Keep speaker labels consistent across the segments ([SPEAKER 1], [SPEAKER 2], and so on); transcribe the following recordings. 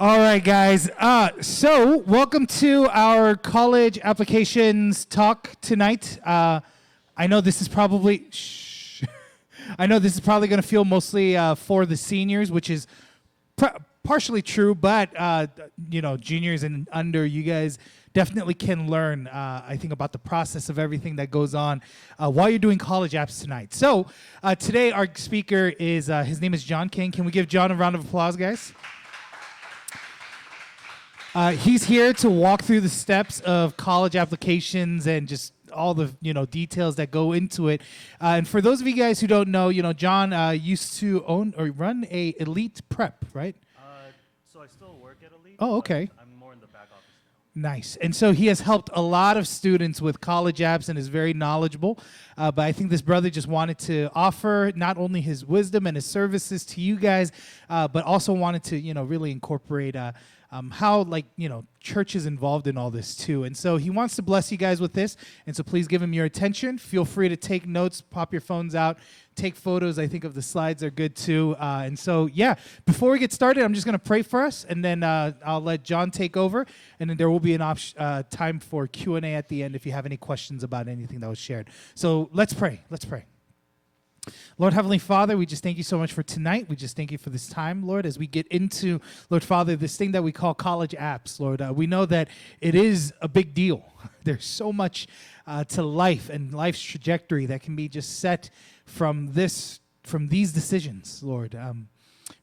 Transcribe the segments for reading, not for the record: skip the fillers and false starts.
[SPEAKER 1] All right, guys. So welcome to our college applications talk tonight. I know this is probably I know this is probably going to feel mostly for the seniors, which is partially true, but juniors and under, you guys definitely can learn, I think, about the process of everything that goes on while you're doing college apps tonight. So today our speaker is, his name is John King. Can we give John a round of applause, guys? He's here to walk through the steps of college applications and just all the details that go into it. And for those of you guys who don't know, John used to own or run a Elite Prep, right?
[SPEAKER 2] So I still work at Elite.
[SPEAKER 1] Oh, okay.
[SPEAKER 2] I'm more in the back office now.
[SPEAKER 1] Nice. And so he has helped a lot of students with college apps and is very knowledgeable. But I think this brother just wanted to offer not only his wisdom and his services to you guys, but also wanted to, really incorporate how church is involved in all this too. And so he wants to bless you guys with this. And so please give him your attention. Feel free to take notes, pop your phones out, take photos. I think of the slides are good too. And so, yeah, before we get started, I'm just going to pray for us, and then I'll let John take over. And then there will be an time for Q&A at the end if you have any questions about anything that was shared. So let's pray. Let's pray. Lord Heavenly Father, we just thank you so much for tonight. We just thank you for this time, Lord, as we get into, Lord Father, this thing that we call college apps, Lord. We know that it is a big deal. There's so much to life and life's trajectory that can be just set from these decisions, Lord.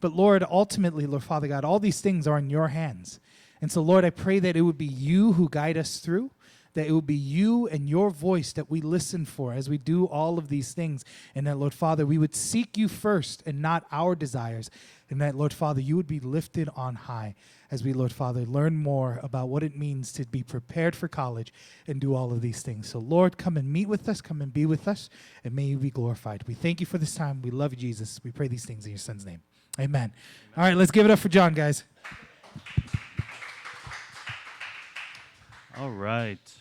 [SPEAKER 1] But Lord, ultimately, Lord Father God, all these things are in your hands. And so, Lord, I pray that it would be you who guide us through, that it will be you and your voice that we listen for as we do all of these things. And that, Lord Father, we would seek you first and not our desires. And that, Lord Father, you would be lifted on high as we, Lord Father, learn more about what it means to be prepared for college and do all of these things. So, Lord, come and meet with us, come and be with us, and may you be glorified. We thank you for this time. We love you, Jesus. We pray these things in your son's name. Amen. All right, let's give it up for John, guys.
[SPEAKER 2] All right.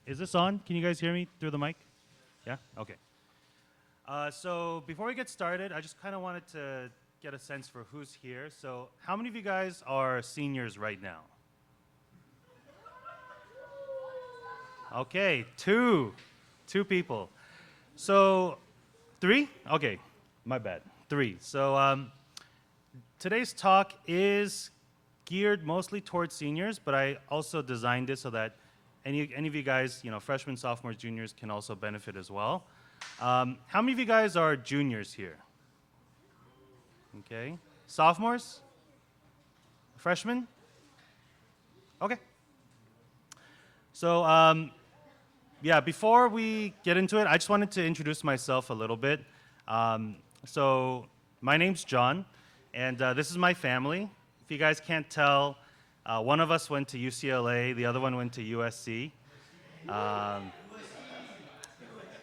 [SPEAKER 2] Is this on? Can you guys hear me through the mic? Yeah? Okay. So before we get started, I just kind of wanted to get a sense for who's here. So how many of you guys are seniors right now? Okay, two people. So 3? Okay, my bad. 3. So today's talk is geared mostly towards seniors, but I also designed it so that any of you guys, freshmen, sophomores, juniors can also benefit as well. How many of you guys are juniors here? Okay. Sophomores? Freshmen? Okay. So, before we get into it, I just wanted to introduce myself a little bit. So, my name's John, and this is my family. If you guys can't tell, one of us went to UCLA, the other one went to USC. All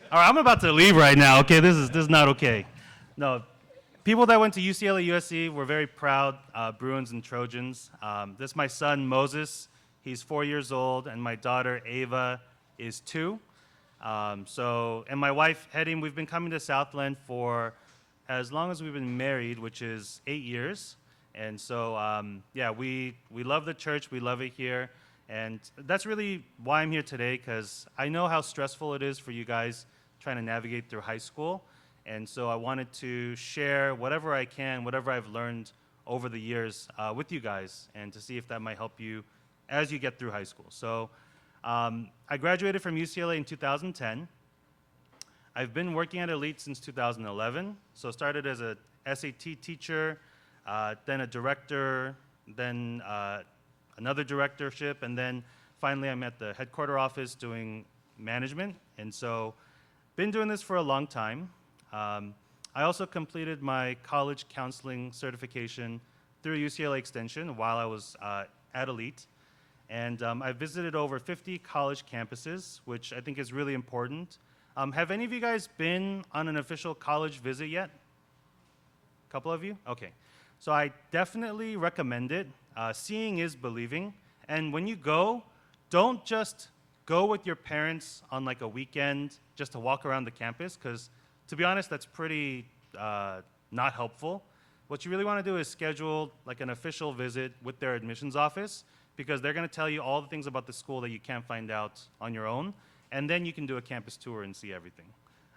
[SPEAKER 2] right, I'm about to leave right now. Okay, this is not okay. No, people that went to UCLA, USC were very proud Bruins and Trojans. This is my son Moses. He's 4 years old, and my daughter Ava is 2. And my wife Hetty, we've been coming to Southland for as long as we've been married, which is 8 years. And so, we love the church. We love it here. And that's really why I'm here today, because I know how stressful it is for you guys trying to navigate through high school. And so I wanted to share whatever I can, whatever I've learned over the years with you guys, and to see if that might help you as you get through high school. So I graduated from UCLA in 2010. I've been working at Elite since 2011. So started as a SAT teacher, then a director, then another directorship, and then finally I'm at the headquarter office doing management. And so been doing this for a long time. I also completed my college counseling certification through UCLA Extension while I was at Elite. And I visited over 50 college campuses, which I think is really important. Have any of you guys been on an official college visit yet? A couple of you? Okay. So I definitely recommend it. Seeing is believing. And when you go, don't just go with your parents on like a weekend just to walk around the campus, because to be honest, that's pretty not helpful. what you really want to do is schedule like an official visit with their admissions office, because they're going to tell you all the things about the school that you can't find out on your own, and then you can do a campus tour and see everything.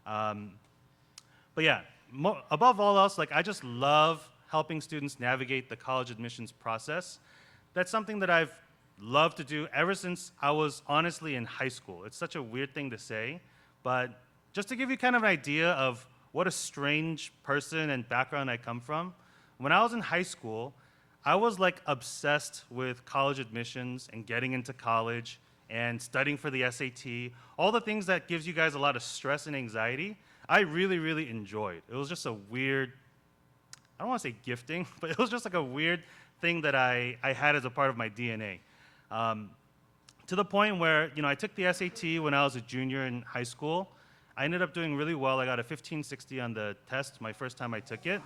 [SPEAKER 2] But yeah, above all else, like I just love helping students navigate the college admissions process. That's something that I've loved to do ever since I was honestly in high school. It's such a weird thing to say, but just to give you kind of an idea of what a strange person and background I come from, when I was in high school, I was like obsessed with college admissions and getting into college and studying for the SAT, all the things that gives you guys a lot of stress and anxiety. I really, really enjoyed. It was just a weird, I don't want to say gifting, but it was just like a weird thing that I had as a part of my DNA. To the point where, I took the SAT when I was a junior in high school. I ended up doing really well. I got a 1560 on the test my first time I took it.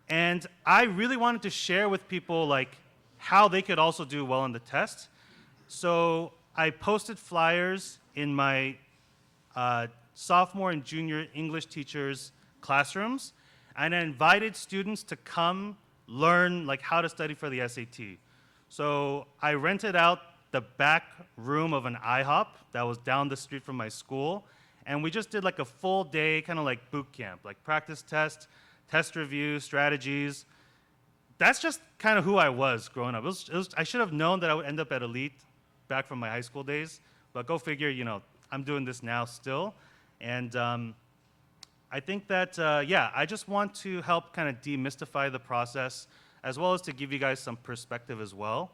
[SPEAKER 2] And I really wanted to share with people like how they could also do well on the test. So I posted flyers in my sophomore and junior English teachers' classrooms, and I invited students to come learn like how to study for the SAT. So I rented out the back room of an IHOP that was down the street from my school, and we just did like a full day kind of like boot camp, like practice test review, strategies. That's just kind of who I was growing up. I should have known that I would end up at Elite back from my high school days, but go figure, I'm doing this now still. And I think that, I just want to help kind of demystify the process, as well as to give you guys some perspective as well.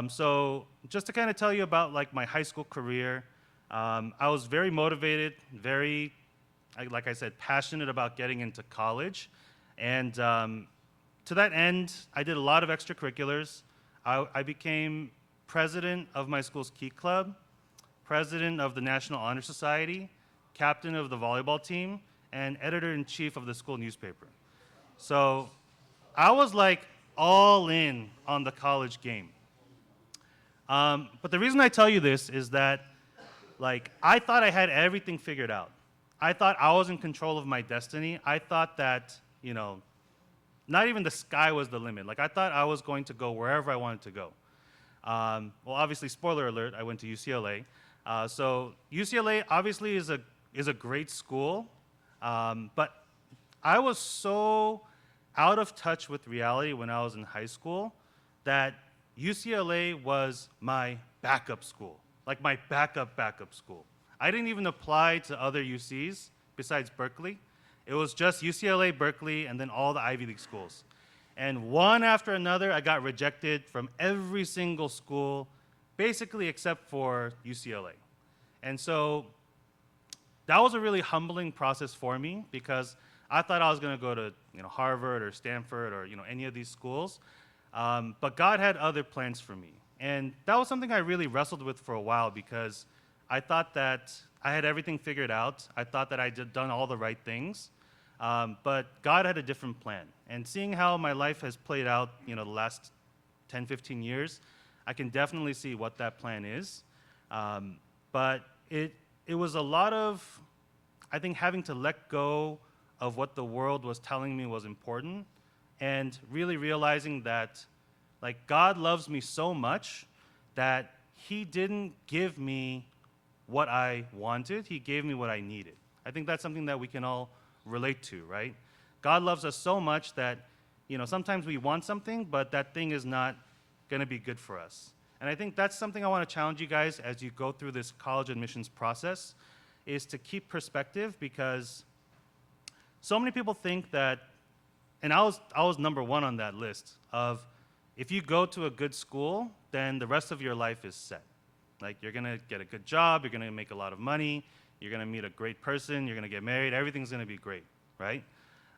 [SPEAKER 2] So just to kind of tell you about like my high school career, I was very motivated, like I said, passionate about getting into college. And to that end, I did a lot of extracurriculars. I became president of my school's Key Club, president of the National Honor Society, captain of the volleyball team, and editor-in-chief of the school newspaper. So I was like all in on the college game. But the reason I tell you this is that like I thought I had everything figured out. I thought I was in control of my destiny. I thought that, not even the sky was the limit. Like I thought I was going to go wherever I wanted to go. Well, obviously, spoiler alert, I went to UCLA. So UCLA obviously is a great school, but I was so out of touch with reality when I was in high school that UCLA was my backup school, like my backup school. I didn't even apply to other UCs besides Berkeley. It was just UCLA, Berkeley, and then all the Ivy League schools. And one after another, I got rejected from every single school, basically except for UCLA. And so that was a really humbling process for me, because I thought I was going to go to Harvard or Stanford or any of these schools. But God had other plans for me. And that was something I really wrestled with for a while, because I thought that I had everything figured out. I thought that I had done all the right things. But God had a different plan. And seeing how my life has played out, the last 10, 15 years, I can definitely see what that plan is. But it was a lot of, I think, having to let go of what the world was telling me was important, and really realizing that, like, God loves me so much that He didn't give me what I wanted, He gave me what I needed. I think that's something that we can all relate to, right? God loves us so much that, sometimes we want something, but that thing is not going to be good for us. And I think that's something I want to challenge you guys as you go through this college admissions process, is to keep perspective, because so many people think that, and I was number one on that list of, if you go to a good school, then the rest of your life is set. Like, you're going to get a good job, you're going to make a lot of money, you're going to meet a great person, you're going to get married, everything's going to be great, right?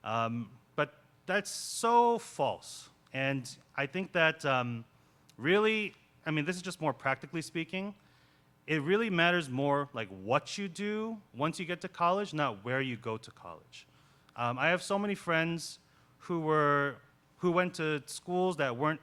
[SPEAKER 2] But that's so false. And I think that really, this is just more practically speaking, it really matters more like what you do once you get to college, not where you go to college. I have so many friends who went to schools that weren't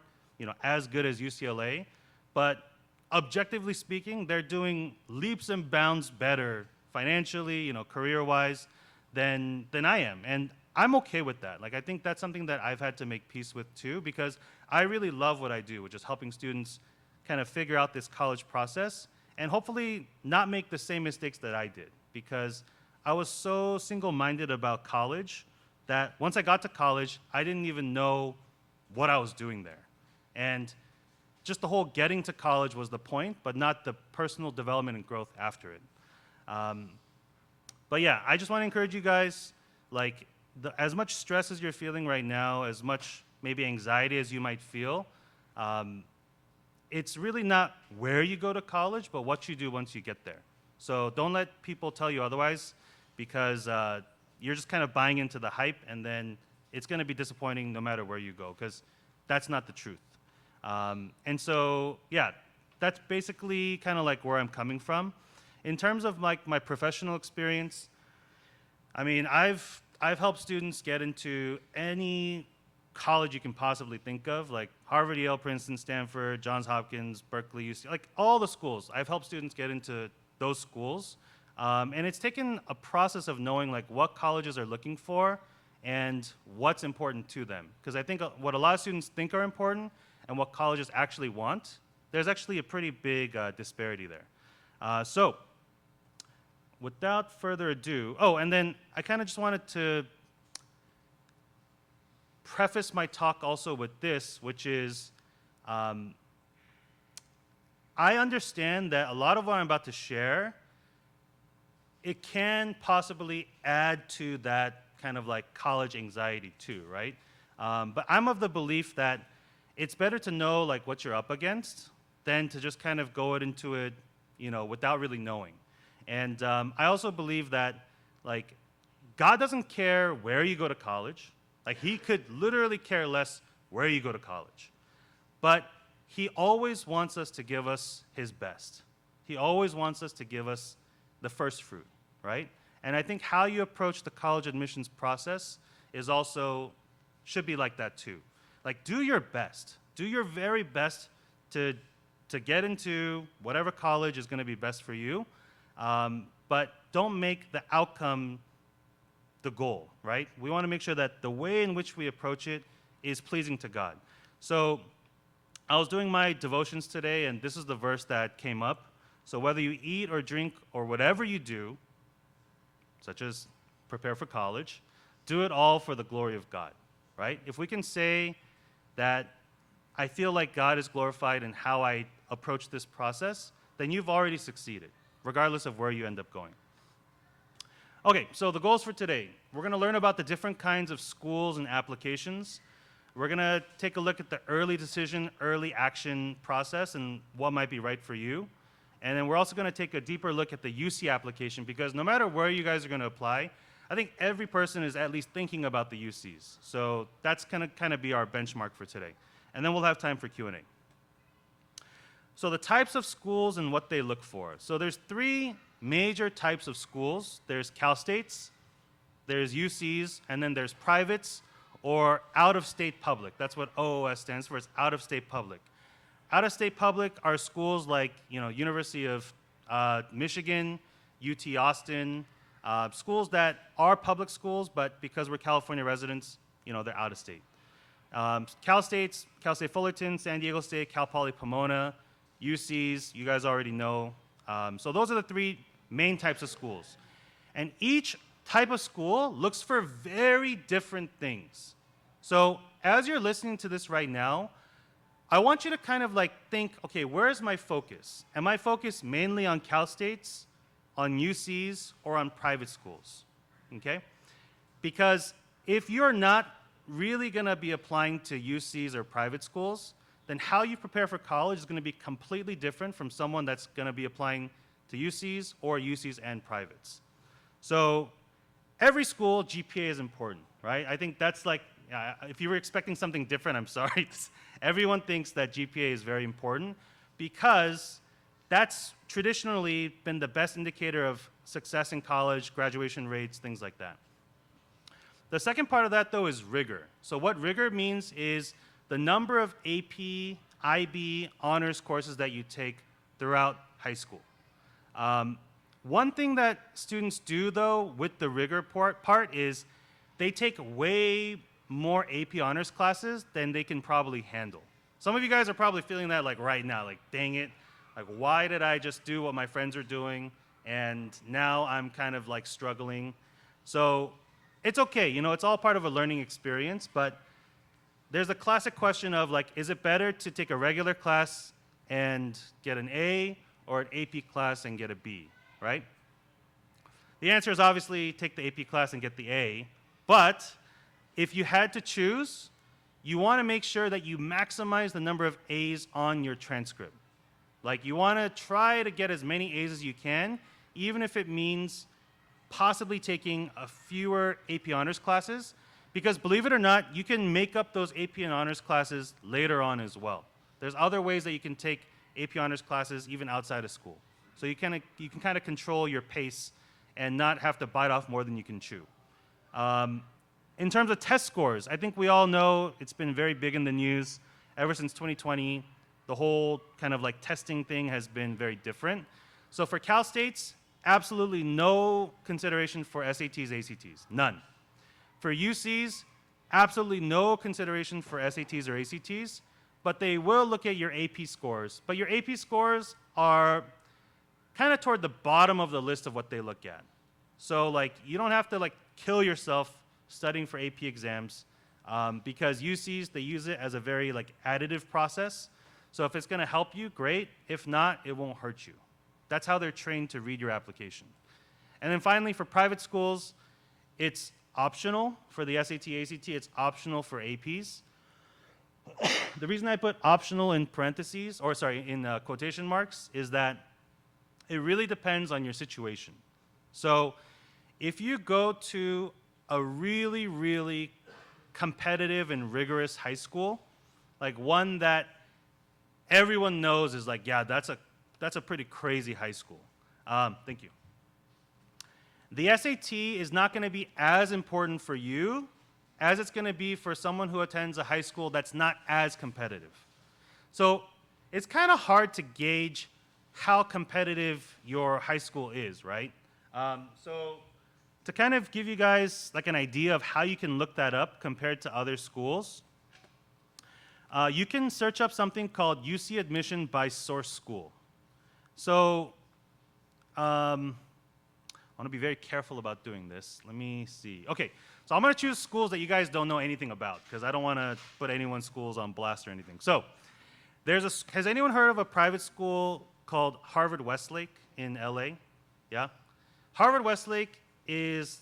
[SPEAKER 2] as good as UCLA, but objectively speaking, they're doing leaps and bounds better financially, career-wise, than I am. And I'm okay with that. Like, I think that's something that I've had to make peace with too, because I really love what I do, which is helping students kind of figure out this college process and hopefully not make the same mistakes that I did, because I was so single-minded about college that once I got to college, I didn't even know what I was doing there. And just the whole getting to college was the point, but not the personal development and growth after it. But yeah, I just want to encourage you guys, like, as much stress as you're feeling right now, as much maybe anxiety as you might feel, it's really not where you go to college, but what you do once you get there. So don't let people tell you otherwise, because you're just kind of buying into the hype, and then it's going to be disappointing no matter where you go, because that's not the truth. And so, yeah, that's basically kind of like where I'm coming from. In terms of like my professional experience, I mean, I've helped students get into any college you can possibly think of, like Harvard, Yale, Princeton, Stanford, Johns Hopkins, Berkeley, UC, like all the schools. I've helped students get into those schools. And it's taken a process of knowing like what colleges are looking for and what's important to them. Because I think what a lot of students think are important and what colleges actually want, there's actually a pretty big disparity there. So without further ado, oh, and then I kind of just wanted to preface my talk also with this, which is I understand that a lot of what I'm about to share, it can possibly add to that kind of like college anxiety too, right? But I'm of the belief that it's better to know like what you're up against than to just kind of go into it, you know, without really knowing. And I also believe that like God doesn't care where you go to college. Like he could literally care less where you go to college. But he always wants us to give us his best. He always wants us to give us the first fruit, right? And I think how you approach the college admissions process is also, should be like that too. Like do your best. Do your very best to get into whatever college is going to be best for you. But don't make the outcome the goal, right? We want to make sure that the way in which we approach it is pleasing to God. So I was doing my devotions today, and this is the verse that came up. So whether you eat or drink or whatever you do, such as prepare for college, do it all for the glory of God, right? If we can say that I feel like God is glorified in how I approach this process, then you've already succeeded, regardless of where you end up going. Okay, so the goals for today. We're going to learn about the different kinds of schools and applications. We're going to take a look at the early decision, early action process and what might be right for you. And then we're also going to take a deeper look at the UC application, because no matter where you guys are going to apply, I think every person is at least thinking about the UCs. So that's going to kind of be our benchmark for today. And then we'll have time for Q&A. So the types of schools and what they look for. So there's three major types of schools. There's Cal States, there's UCs, and then there's privates or out-of-state public. That's what OOS stands for. It's out-of-state public. Out-of-state public are schools like, you know, University of Michigan, UT Austin, schools that are public schools, but because we're California residents, you know, they're out of state. Cal States, Cal State Fullerton, San Diego State, Cal Poly Pomona, UCs, you guys already know. So those are the three main types of schools. And each type of school looks for very different things. So as you're listening to this right now, I want you to kind of like think, okay, where is my focus? Am I focused mainly on Cal States, on UCs, or on private schools? Okay? Because if you're not really going to be applying to UCs or private schools, then how you prepare for college is going to be completely different from someone that's going to be applying to UCs or UCs and privates. So every school, GPA is important, right? I think that's like, if you were expecting something different, I'm sorry. Everyone thinks that GPA is very important because that's traditionally been the best indicator of success in college, graduation rates, things like that. The second part of that, though, is rigor. So what rigor means is the number of AP, IB, honors courses that you take throughout high school. One thing that students do, though, with the rigor part is they take way more AP honors classes than they can probably handle. Some of you guys are probably feeling that like right now, like dang it, like why did I just do what my friends are doing and now I'm kind of like struggling. So it's okay, you know, it's all part of a learning experience, but there's a classic question of like, is it better to take a regular class and get an A or an AP class and get a B, right? The answer is obviously take the AP class and get the A, but if you had to choose, you want to make sure that you maximize the number of A's on your transcript. Like you want to try to get as many A's as you can, even if it means possibly taking a fewer AP honors classes, because believe it or not, you can make up those AP and honors classes later on as well. There's other ways that you can take AP honors classes even outside of school. So you can kind of control your pace and not have to bite off more than you can chew. In terms of test scores, I think we all know it's been very big in the news ever since 2020. The whole kind of like testing thing has been very different. So for Cal States, absolutely no consideration for SATs, ACTs, none. For UCs, absolutely no consideration for SATs or ACTs, but they will look at your AP scores. But your AP scores are kind of toward the bottom of the list of what they look at. So like you don't have to like kill yourself studying for AP exams because UCs, they use it as a very like additive process. So if it's going to help you, great. If not, it won't hurt you. That's how they're trained to read your application. And then finally, for private schools, it's optional for the SAT, ACT. It's optional for APs. The reason I put optional in parentheses, or sorry, in quotation marks, is that it really depends on your situation. So if you go to a really, really competitive and rigorous high school, like one that everyone knows is like, yeah, that's a pretty crazy high school. Thank you. The SAT is not going to be as important for you as it's going to be for someone who attends a high school that's not as competitive. So it's kind of hard to gauge how competitive your high school is, right? So to kind of give you guys like an idea of how you can look that up compared to other schools, you can search up something called UC admission by source school. So I want to be very careful about doing this. Let me see. Okay, so I'm going to choose schools that you guys don't know anything about because I don't want to put anyone's schools on blast or anything. So has anyone heard of a private school called Harvard Westlake in LA? Yeah? Harvard Westlake is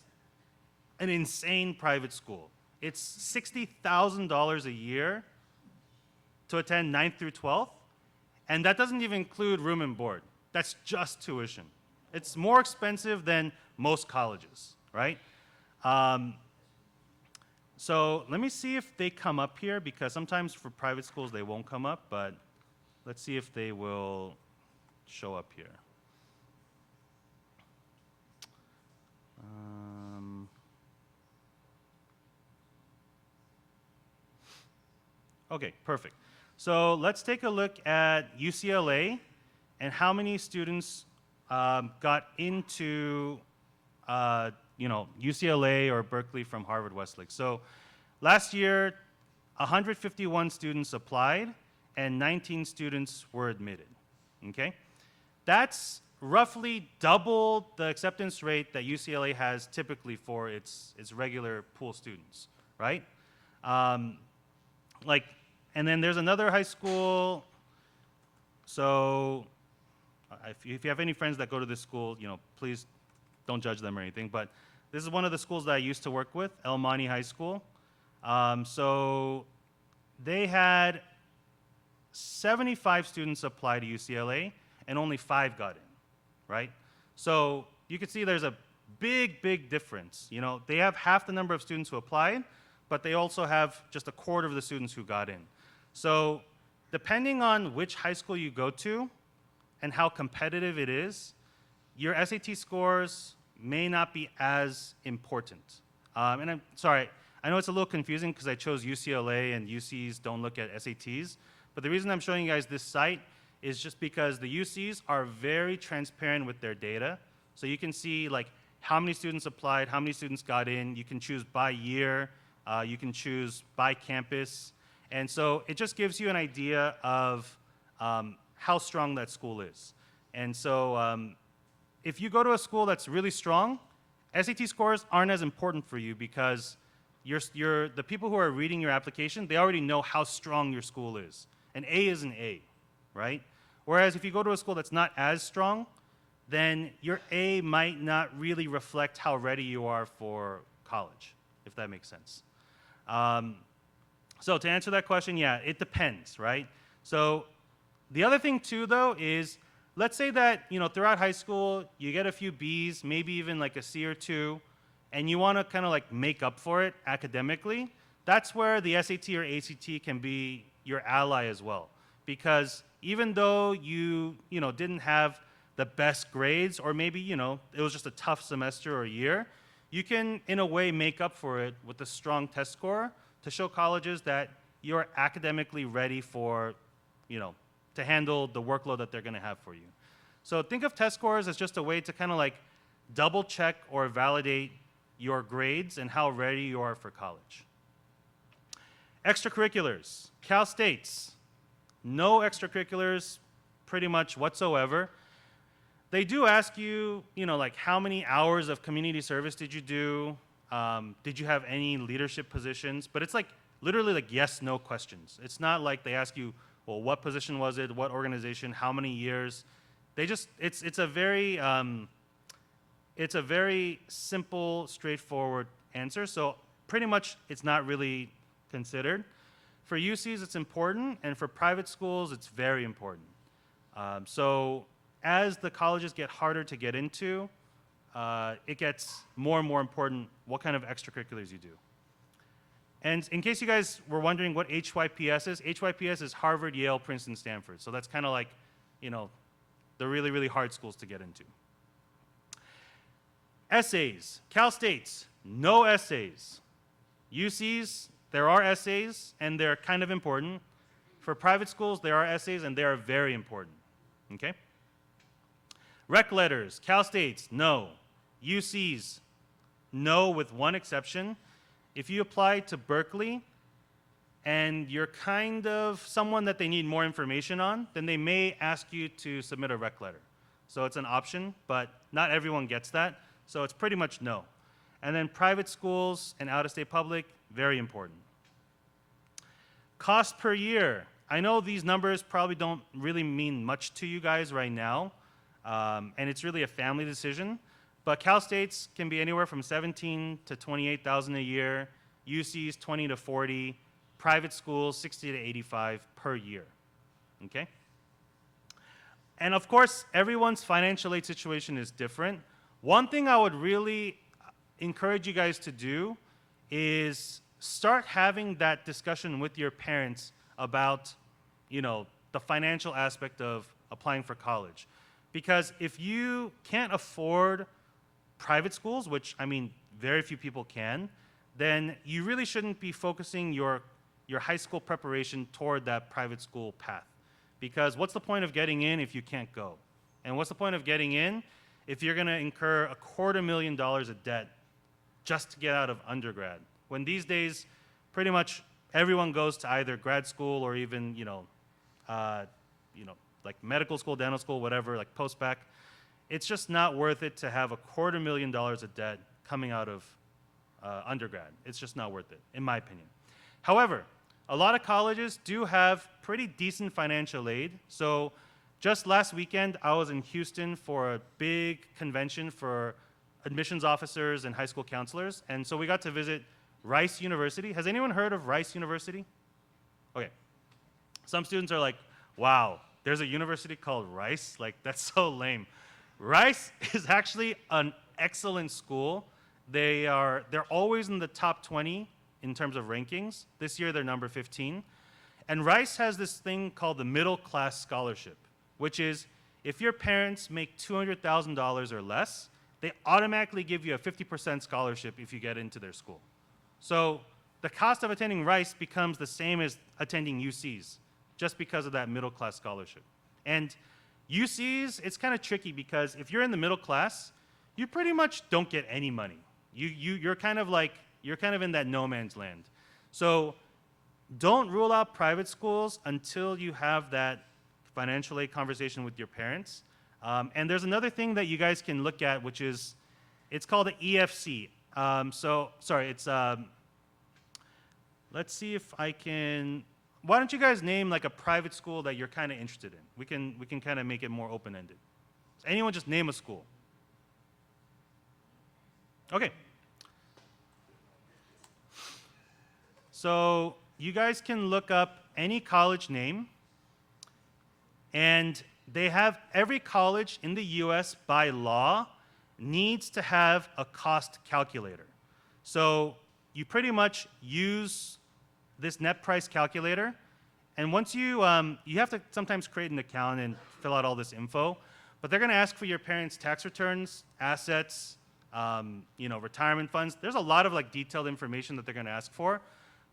[SPEAKER 2] an insane private school. It's $60,000 a year to attend 9th through 12th, and that doesn't even include room and board. That's just tuition. It's more expensive than most colleges, right? So let me see if they come up here, because sometimes for private schools they won't come up, but let's see if they will show up here. Okay, perfect. So let's take a look at UCLA and how many students got into UCLA or Berkeley from Harvard Westlake. So last year, 151 students applied and 19 students were admitted. Okay? That's roughly double the acceptance rate that UCLA has typically for its regular pool students, right? And then there's another high school. So if you have any friends that go to this school, please don't judge them or anything. But this is one of the schools that I used to work with, El Monte High School. So they had 75 students apply to UCLA, and only 5 got in, right? So you can see there's a big, big difference. They have half the number of students who applied, but they also have just a quarter of the students who got in. So depending on which high school you go to and how competitive it is, your SAT scores may not be as important. And I'm sorry, I know it's a little confusing because I chose UCLA and UCs don't look at SATs, but the reason I'm showing you guys this site is just because the UCs are very transparent with their data. So you can see like how many students applied, how many students got in. You can choose by year, you can choose by campus. And so it just gives you an idea of how strong that school is. And so if you go to a school that's really strong, SAT scores aren't as important for you because the people who are reading your application, they already know how strong your school is. An A is an A, right? Whereas if you go to a school that's not as strong, then your A might not really reflect how ready you are for college, if that makes sense. So to answer that question, yeah, it depends, right? So the other thing too, though, is let's say that throughout high school you get a few B's, maybe even like a C or two, and you want to kind of like make up for it academically. That's where the SAT or ACT can be your ally as well, because even though you didn't have the best grades, or maybe it was just a tough semester or year, you can in a way make up for it with a strong test score to show colleges that you're academically ready for to handle the workload that they're going to have for you. So think of test scores as just a way to kind of like double check or validate your grades and how ready you are for college. Extracurriculars. Cal State's, no extracurriculars pretty much whatsoever. They do ask you, like how many hours of community service did you do? Did you have any leadership positions? But it's like literally like yes, no questions. It's not like they ask you, well, what position was it? What organization? How many years? They just it's a very simple, straightforward answer. So pretty much it's not really considered. For UCs, it's important, and for private schools, it's very important. So as the colleges get harder to get into, it gets more and more important what kind of extracurriculars you do. And in case you guys were wondering what HYPS is Harvard, Yale, Princeton, Stanford. So that's kind of like, the really, really hard schools to get into. Essays. Cal State's, no essays. UC's, there are essays, and they're kind of important. For private schools, there are essays, and they are very important. Okay? Rec letters. Cal State's, no. UC's, no, with one exception. If you apply to Berkeley and you're kind of someone that they need more information on, then they may ask you to submit a rec letter. So it's an option, but not everyone gets that. So it's pretty much no. And then private schools and out-of-state public, very important. Cost per year. I know these numbers probably don't really mean much to you guys right now, and it's really a family decision. But Cal State's can be anywhere from $17,000 to $28,000 a year. UC's 20 to 40. Private schools 60 to 85 per year. Okay. And of course, everyone's financial aid situation is different. One thing I would really encourage you guys to do is start having that discussion with your parents about, the financial aspect of applying for college. Because if you can't afford private schools, which very few people can, then you really shouldn't be focusing your high school preparation toward that private school path. Because what's the point of getting in if you can't go? And what's the point of getting in if you're going to incur $250,000 of debt just to get out of undergrad? When these days, pretty much everyone goes to either grad school or even, like medical school, dental school, whatever, like post-bac. It's just not worth it to have $250,000 of debt coming out of undergrad. It's just not worth it, in my opinion. However, a lot of colleges do have pretty decent financial aid. So just last weekend, I was in Houston for a big convention for admissions officers and high school counselors. And so we got to visit Rice University. Has anyone heard of Rice University? Okay. Some students are like, wow, there's a university called Rice? Like, that's so lame. Rice is actually an excellent school. They're always in the top 20 in terms of rankings. This year, they're number 15. And Rice has this thing called the middle class scholarship, which is if your parents make $200,000 or less, they automatically give you a 50% scholarship if you get into their school. So the cost of attending Rice becomes the same as attending UC's just because of that middle class scholarship. And UC's, it's kind of tricky because if you're in the middle class, you pretty much don't get any money. You're kind of like, you're kind of in that no man's land. So don't rule out private schools until you have that financial aid conversation with your parents. And there's another thing that you guys can look at, which is, it's called an EFC. Let's see if I can, why don't you guys name like a private school that you're kind of interested in? We can kind of make it more open-ended. So anyone just name a school. Okay. So you guys can look up any college name, and they have, every college in the US by law needs to have a cost calculator. So you pretty much use this net price calculator, and once you have to sometimes create an account and fill out all this info, but they're gonna ask for your parents' tax returns, assets, retirement funds. There's a lot of like detailed information that they're gonna ask for.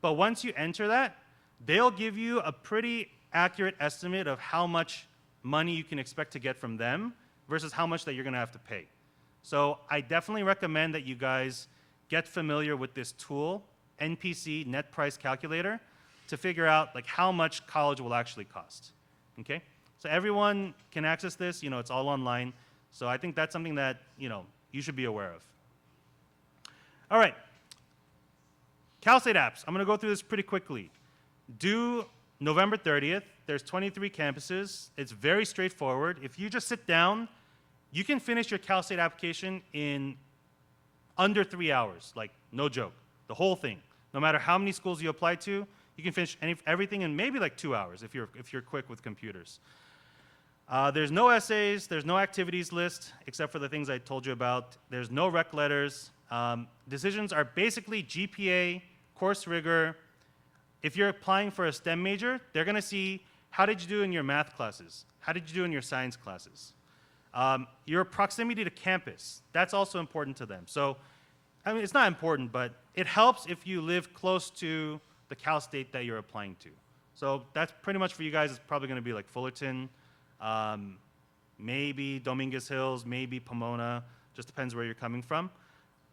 [SPEAKER 2] But once you enter that, they'll give you a pretty accurate estimate of how much money you can expect to get from them versus how much that you're gonna have to pay. So I definitely recommend that you guys get familiar with this tool, NPC, Net Price Calculator, to figure out like how much college will actually cost, okay? So everyone can access this, it's all online. So I think that's something that, you should be aware of. All right. Cal State apps. I'm going to go through this pretty quickly. Due November 30th. There's 23 campuses. It's very straightforward. If you just sit down, you can finish your Cal State application in under 3 hours. Like, no joke. The whole thing. No matter how many schools you apply to, you can finish everything in maybe like 2 hours if you're quick with computers. There's no essays. There's no activities list, except for the things I told you about. There's no rec letters. Decisions are basically GPA, course rigor. If you're applying for a STEM major, they're going to see how did you do in your math classes? How did you do in your science classes? Your proximity to campus, that's also important to them. So, I mean, it's not important, but it helps if you live close to the Cal State that you're applying to. So that's pretty much for you guys. It's probably going to be like Fullerton, maybe Dominguez Hills, maybe Pomona. Just depends where you're coming from.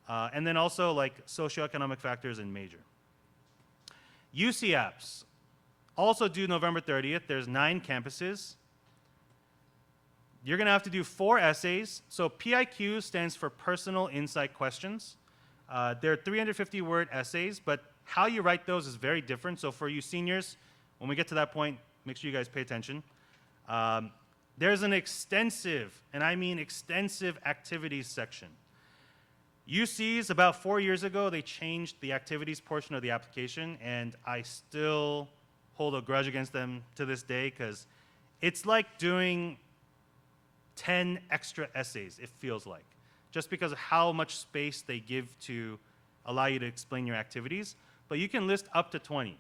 [SPEAKER 2] And then also like socioeconomic factors and major. UC apps, also due November 30th. There's 9 campuses. You're going to have to do 4 essays. So PIQ stands for Personal Insight Questions. They're 350-word essays, but how you write those is very different. So for you seniors, when we get to that point, make sure you guys pay attention. There's an extensive, and I mean extensive, activities section. UC's, about 4 years ago, they changed the activities portion of the application, and I still hold a grudge against them to this day because it's like doing 10 extra essays, it feels like, just because of how much space they give to allow you to explain your activities. But you can list up to 20.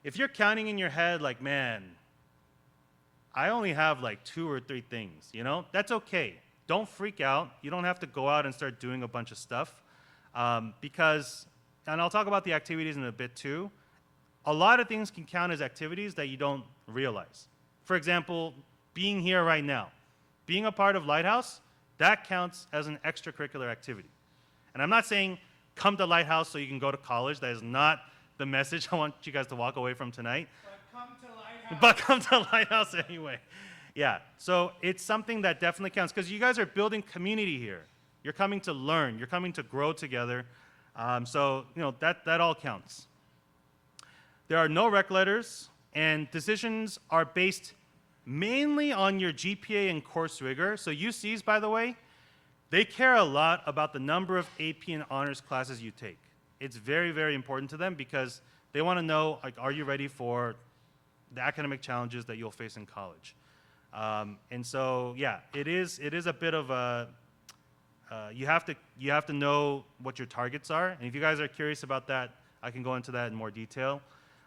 [SPEAKER 2] If you're counting in your head like, man, I only have like 2 or 3 things, that's okay. Don't freak out. You don't have to go out and start doing a bunch of stuff because, and I'll talk about the activities in a bit too, a lot of things can count as activities that you don't realize. For example, being here right now, being a part of Lighthouse, that counts as an extracurricular activity. And I'm not saying come to Lighthouse so you can go to college. That is not the message I want you guys to walk away from tonight. But come to Lighthouse anyway. Yeah, so it's something that definitely counts because you guys are building community here. You're coming to learn. You're coming to grow together. So that all counts. There are no rec letters, and decisions are based mainly on your GPA and course rigor. So UCs, by the way, they care a lot about the number of AP and honors classes you take. It's very, very important to them because they want to know, like, are you ready for the academic challenges that you'll face in college? And so, yeah, it is a bit of a, you have to know what your targets are. And if you guys are curious about that, I can go into that in more detail.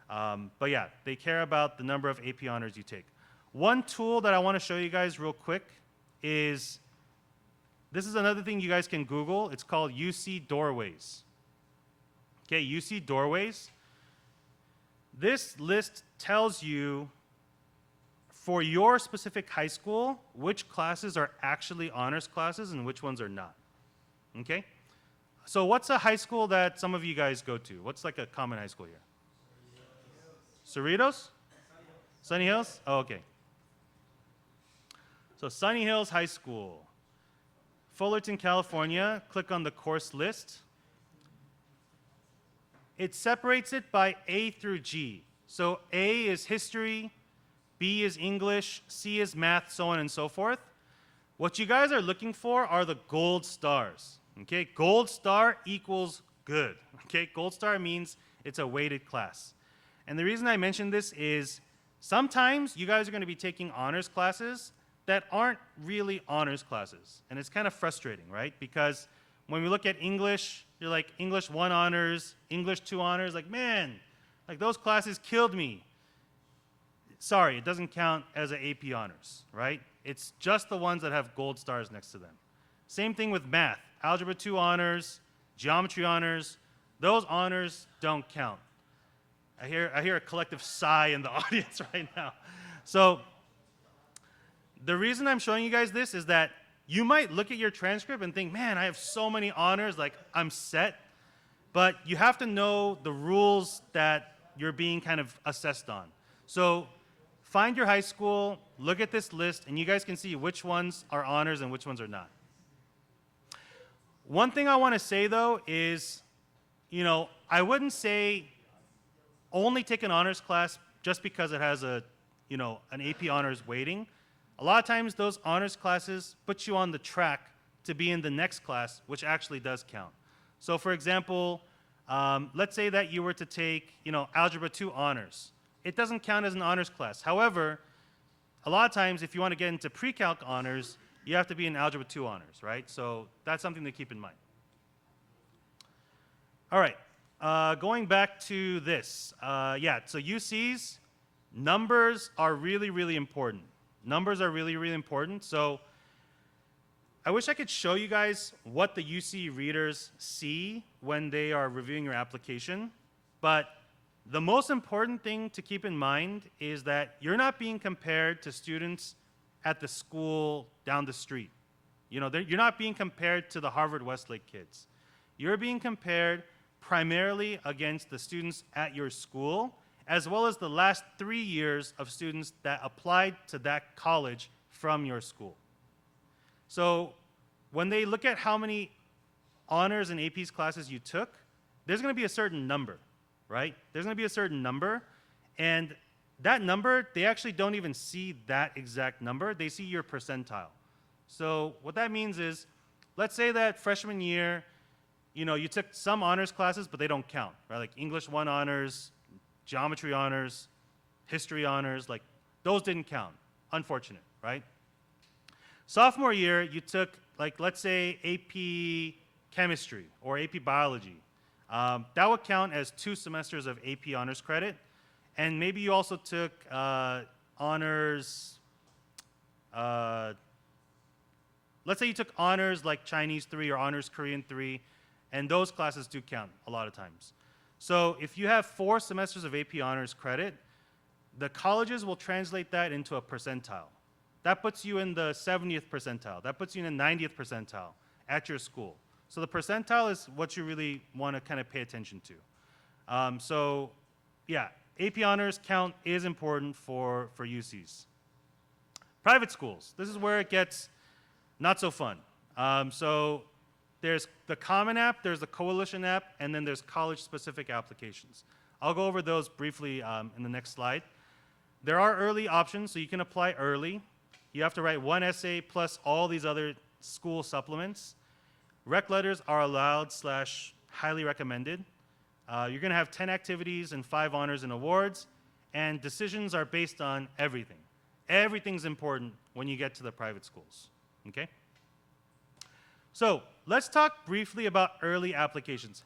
[SPEAKER 2] But yeah, they care about the number of AP honors you take. One tool that I want to show you guys real quick is, this is another thing you guys can Google. It's called UC Doorways. Okay, UC Doorways. This list tells you, for your specific high school, which classes are actually honors classes and which ones are not. Okay? So what's a high school that some of you guys go to? What's like a common high school here? Cerritos? Sunny Hills? Oh, okay. So Sunny Hills High School. Fullerton, California. Click on the course list. It separates it by A through G. So A is history, B is English, C is math, so on and so forth. What you guys are looking for are the gold stars. Okay, gold star equals good. Okay, gold star means it's a weighted class. And the reason I mention this is sometimes you guys are going to be taking honors classes that aren't really honors classes. And it's kind of frustrating, right? Because when we look at English, you're like English 1 honors, English 2 honors, like man, like those classes killed me. Sorry, it doesn't count as an AP honors, right? It's just the ones that have gold stars next to them. Same thing with math. Algebra 2 honors, geometry honors, those honors don't count. I hear a collective sigh in the audience right now. So the reason I'm showing you guys this is that you might look at your transcript and think, man, I have so many honors, like I'm set. But you have to know the rules that you're being kind of assessed on. So find your high school, look at this list, and you guys can see which ones are honors and which ones are not. One thing I want to say, though, is, I wouldn't say only take an honors class just because it has an AP honors weighting. A lot of times those honors classes put you on the track to be in the next class, which actually does count. So for example, let's say that you were to take, Algebra 2 honors. It doesn't count as an honors class. However, a lot of times if you want to get into pre-calc honors, you have to be in Algebra 2 honors, right? So that's something to keep in mind. All right, going back to this. So UCs, numbers are really, really important. Numbers are really, really important. So I wish I could show you guys what the UC readers see when they are reviewing your application, but the most important thing to keep in mind is that you're not being compared to students at the school down the street. You're not being compared to the Harvard Westlake kids. You're being compared primarily against the students at your school, as well as the last 3 years of students that applied to that college from your school. So when they look at how many honors and APs classes you took, there's going to be a certain number, right? There's going to be a certain number, and that number, they actually don't even see that exact number. They see your percentile. So what that means is, let's say that freshman year, you took some honors classes, but they don't count, right? Like English 1 honors, geometry honors, history honors, like those didn't count. Unfortunate, right? Sophomore year, you took, like, let's say AP chemistry or AP biology. That would count as 2 semesters of AP honors credit. And maybe you also took honors, let's say you took honors like Chinese 3 or honors Korean 3, and those classes do count a lot of times. So if you have 4 semesters of AP honors credit, the colleges will translate that into a percentile. That puts you in the 70th percentile. That puts you in the 90th percentile at your school. So the percentile is what you really want to kind of pay attention to. AP honors count is important for UCs. Private schools, this is where it gets not so fun. So there's the Common App, there's the Coalition App, and then there's college-specific applications. I'll go over those briefly in the next slide. There are early options, so you can apply early. You have to write 1 essay plus all these other school supplements. Rec letters are allowed / highly recommended. You're going to have 10 activities and 5 honors and awards, and decisions are based on everything. Everything's important when you get to the private schools, okay? So let's talk briefly about early applications.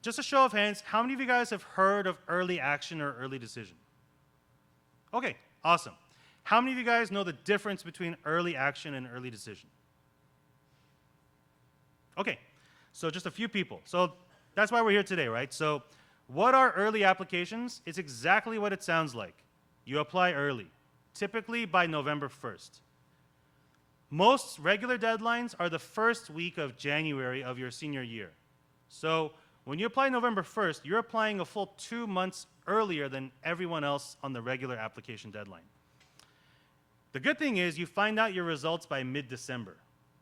[SPEAKER 2] Just a show of hands, how many of you guys have heard of early action or early decision? Okay, awesome. How many of you guys know the difference between early action and early decision? Okay, so just a few people. So that's why we're here today, right? So what are early applications? It's exactly what it sounds like. You apply early, typically by November 1st. Most regular deadlines are the first week of January of your senior year. So when you apply November 1st, you're applying a full 2 months earlier than everyone else on the regular application deadline. The good thing is you find out your results by mid-December.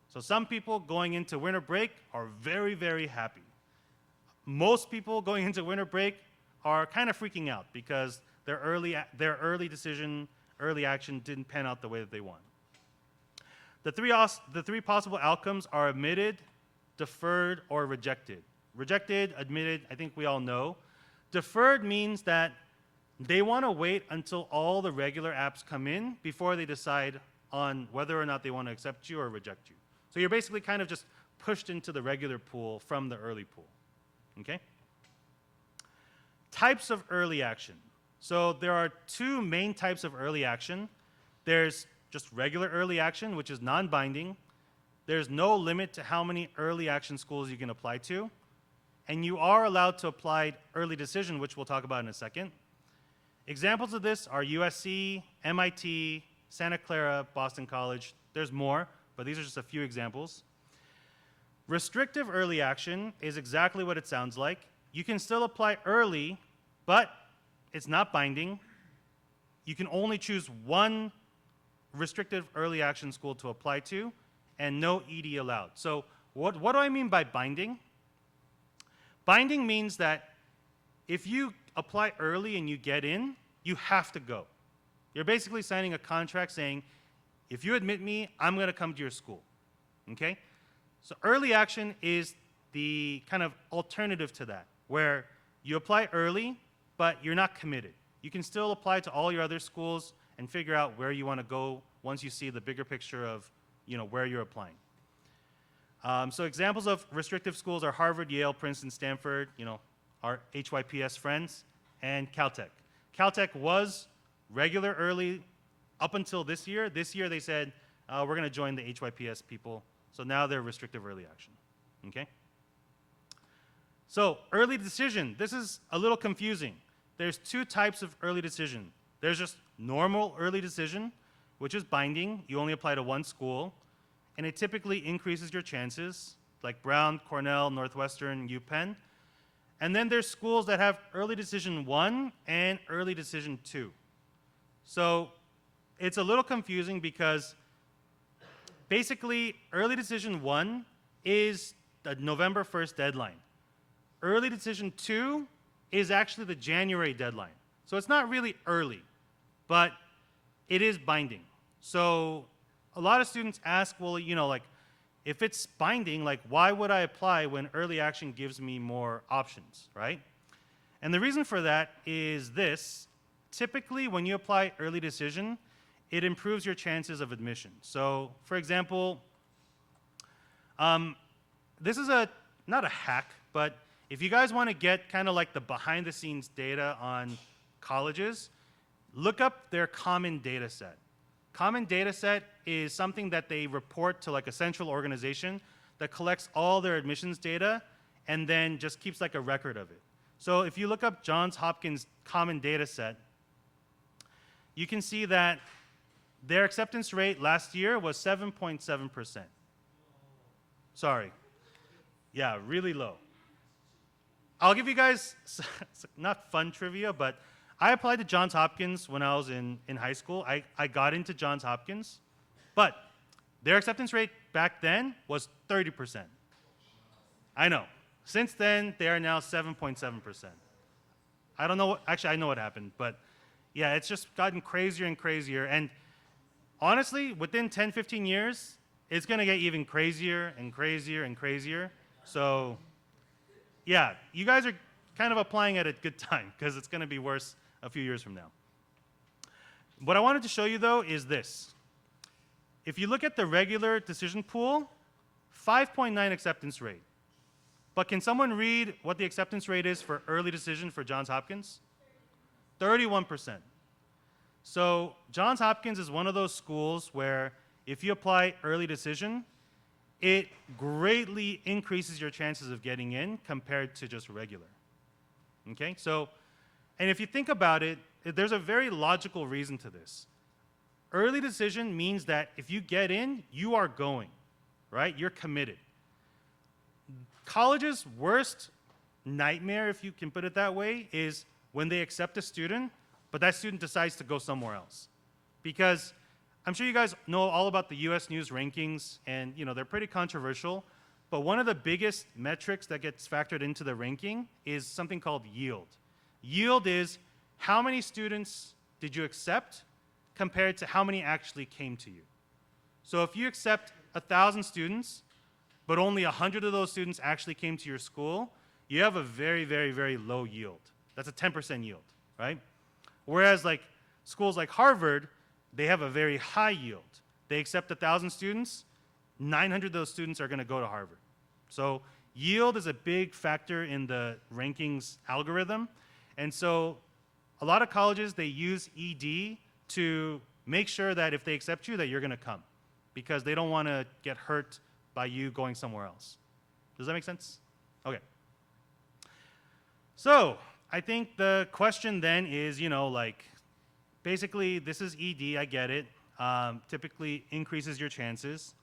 [SPEAKER 2] So some people going into winter break are very, very happy. Most people going into winter break are kind of freaking out because their early decision, early action didn't pan out the way that they want. The three possible outcomes are admitted, deferred, or rejected. Rejected, admitted, I think we all know. Deferred means that they want to wait until all the regular apps come in before they decide on whether or not they want to accept you or reject you. So you're basically kind of just pushed into the regular pool from the early pool. Okay? Types of early action. So there are two main types of early action. There's just regular early action, which is non-binding. There's no limit to how many early action schools you can apply to. And you are allowed to apply early decision, which we'll talk about in a second. Examples of this are USC, MIT, Santa Clara, Boston College. There's more, but these are just a few examples. Restrictive early action is exactly what it sounds like. You can still apply early, but it's not binding. You can only choose one restrictive early action school to apply to, and no ED allowed. So what do I mean by binding? Binding means that if you apply early and you get in, you have to go. You're basically signing a contract saying, if you admit me, I'm going to come to your school. Okay? So early action is the kind of alternative to that, where you apply early, but you're not committed. You can still apply to all your other schools and figure out where you want to go once you see the bigger picture of where you're applying. So examples of restrictive schools are Harvard, Yale, Princeton, Stanford, our HYPS friends, and Caltech. Caltech was regular early up until this year. This year they said, we're going to join the HYPS people. So now they're restrictive early action. Okay? So early decision, this is a little confusing. There's two types of early decision. There's just normal early decision, which is binding. You only apply to one school, and it typically increases your chances, like Brown, Cornell, Northwestern, UPenn. And then there's schools that have early decision 1 and early decision 2. So it's a little confusing because basically early decision 1 is the November 1st deadline. Early decision 2 is actually the January deadline. So it's not really early, but it is binding. So a lot of students ask, well, if it's binding, why would I apply when early action gives me more options, right? And the reason for that is this. Typically, when you apply early decision, it improves your chances of admission. So, for example, this is not a hack, but if you guys want to get kind of like the behind-the-scenes data on colleges, look up their common data set. Common data set is something that they report to like a central organization that collects all their admissions data and then just keeps like a record of it. So if you look up Johns Hopkins common data set, you can see that their acceptance rate last year was 7.7%. Sorry. Yeah, really low. I'll give you guys not fun trivia, but I applied to Johns Hopkins when I was in high school. I got into Johns Hopkins, but their acceptance rate back then was 30%. I know. Since then, they are now 7.7%. I don't know. Actually, I know what happened, but yeah, it's just gotten crazier and crazier. And honestly, within 10, 15 years, it's going to get even crazier and crazier and crazier. So yeah, you guys are kind of applying at a good time because it's going to be worse a few years from now. What I wanted to show you, though, is this. If you look at the regular decision pool, 5.9 acceptance rate. But can someone read what the acceptance rate is for early decision for Johns Hopkins? 31%. So Johns Hopkins is one of those schools where if you apply early decision, it greatly increases your chances of getting in compared to just regular. Okay? So, and if you think about it, there's a very logical reason to this. early decision means that if you get in, you are going, right? You're committed. College's worst nightmare, if you can put it that way, is when they accept a student, but that student decides to go somewhere else. Because I'm sure you guys know all about the US News rankings, and they're pretty controversial, but one of the biggest metrics that gets factored into the ranking is something called yield. Yield is how many students did you accept compared to how many actually came to you. So if you accept 1,000 students, but only 100 of those students actually came to your school, you have a very, very, very low yield. That's a 10% yield, right? Whereas like schools like Harvard, they have a very high yield. They accept 1,000 students, 900 of those students are going to go to Harvard. So yield is a big factor in the rankings algorithm. And so a lot of colleges, they use ED to make sure that if they accept you, that you're going to come, because they don't want to get hurt by you going somewhere else. Does that make sense? Okay. So I think the question then is, basically this is ED, I get it. Typically increases your chances.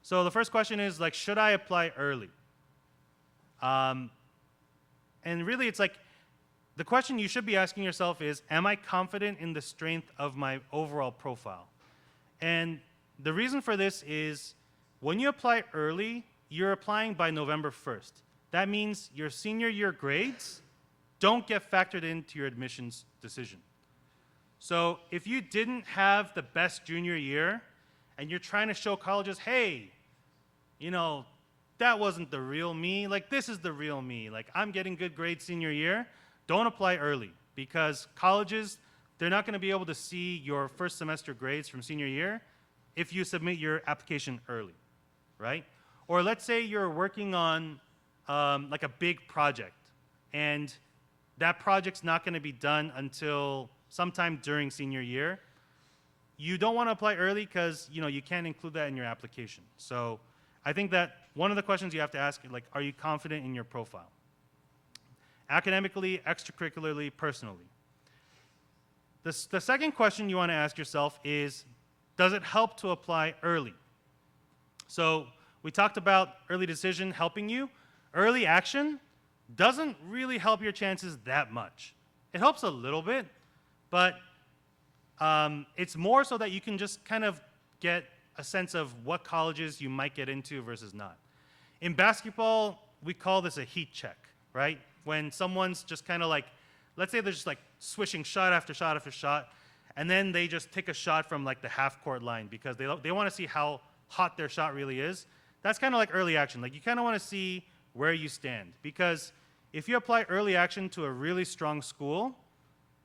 [SPEAKER 2] So the first question is should I apply early? And really it's the question you should be asking yourself is, am I confident in the strength of my overall profile? And the reason for this is when you apply early, you're applying by November 1st. That means your senior year grades don't get factored into your admissions decision. So if you didn't have the best junior year and you're trying to show colleges, hey, that wasn't the real me, this is the real me, I'm getting good grades senior year, don't apply early, because colleges, they're not going to be able to see your first semester grades from senior year if you submit your application early, right? Or let's say you're working on a big project, and that project's not going to be done until sometime during senior year. You don't want to apply early because you can't include that in your application. So I think that one of the questions you have to ask is are you confident in your profile? Academically, extracurricularly, personally. The second question you want to ask yourself is, does it help to apply early? So we talked about early decision helping you. Early action doesn't really help your chances that much. It helps a little bit, but it's more so that you can just kind of get a sense of what colleges you might get into versus not. In basketball, we call this a heat check, right? When someone's just kind of let's say they're just swishing shot after shot after shot, and then they just take a shot from the half court line because they want to see how hot their shot really is. That's kind of like early action. You kind of want to see where you stand, because if you apply early action to a really strong school,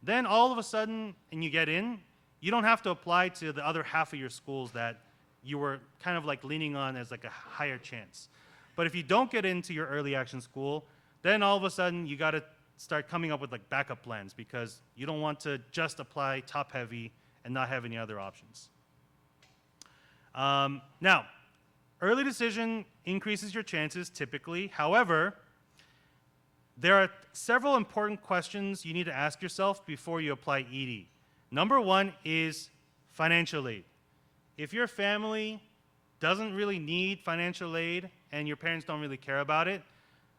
[SPEAKER 2] then all of a sudden, and you get in, you don't have to apply to the other half of your schools that you were kind of leaning on as a higher chance. But if you don't get into your early action school, then all of a sudden you got to start coming up with backup plans, because you don't want to just apply top heavy and not have any other options. Now, early decision increases your chances typically. However, there are several important questions you need to ask yourself before you apply ED. Number one is financial aid. If your family doesn't really need financial aid and your parents don't really care about it,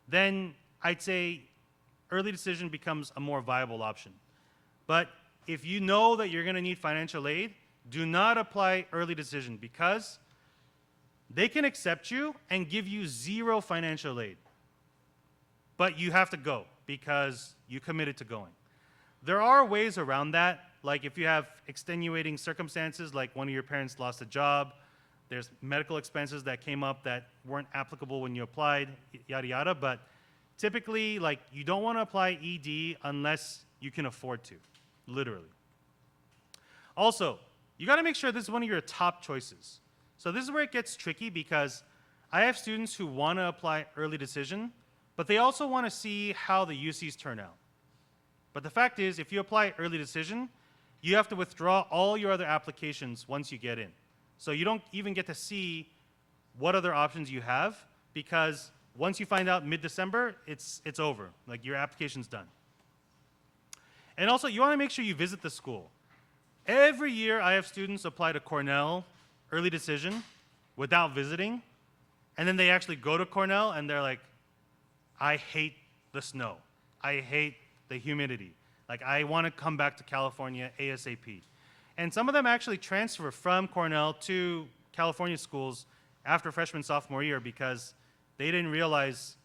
[SPEAKER 2] then I'd say early decision becomes a more viable option. But if you know that you're going to need financial aid, do not apply early decision, because they can accept you and give you zero financial aid. But you have to go because you committed to going. There are ways around that, like if you have extenuating circumstances, like one of your parents lost a job, there's medical expenses that came up that weren't applicable when you applied, yada yada, but typically, you don't want to apply ED unless you can afford to, literally. Also, you got to make sure this is one of your top choices. So this is where it gets tricky, because I have students who want to apply early decision, but they also want to see how the UCs turn out. But the fact is, if you apply early decision, you have to withdraw all your other applications once you get in. So you don't even get to see what other options you have, because once you find out mid-December, it's over. Your application's done. And also, you want to make sure you visit the school. Every year I have students apply to Cornell early decision without visiting, and then they actually go to Cornell and they're like, I hate the snow. I hate the humidity. Like, I want to come back to California ASAP. And some of them actually transfer from Cornell to California schools after freshman, sophomore year because they didn't realize,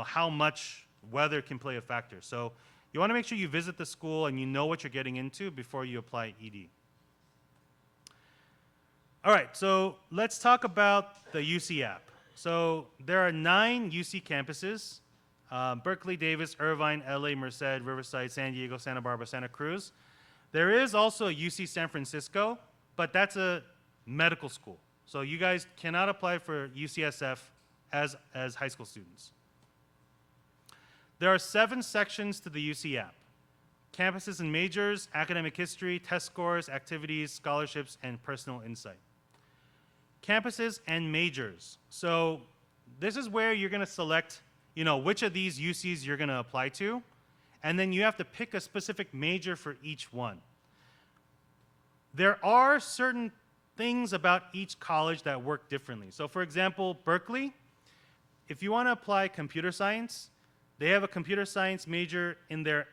[SPEAKER 2] how much weather can play a factor. So you want to make sure you visit the school and you know what you're getting into before you apply ED. All right, so let's talk about the UC app. So there are 9 UC campuses: Berkeley, Davis, Irvine, LA, Merced, Riverside, San Diego, Santa Barbara, Santa Cruz. There is also a UC San Francisco, but that's a medical school. So you guys cannot apply for UCSF as high school students. There are 7 sections to the UC app: campuses and majors, academic history, test scores, activities, scholarships, and personal insight. Campuses and majors. So this is where you're going to select, which of these UCs you're going to apply to, and then you have to pick a specific major for each one. There are certain things about each college that work differently. So for example, Berkeley, if you want to apply computer science, they have a computer science major in their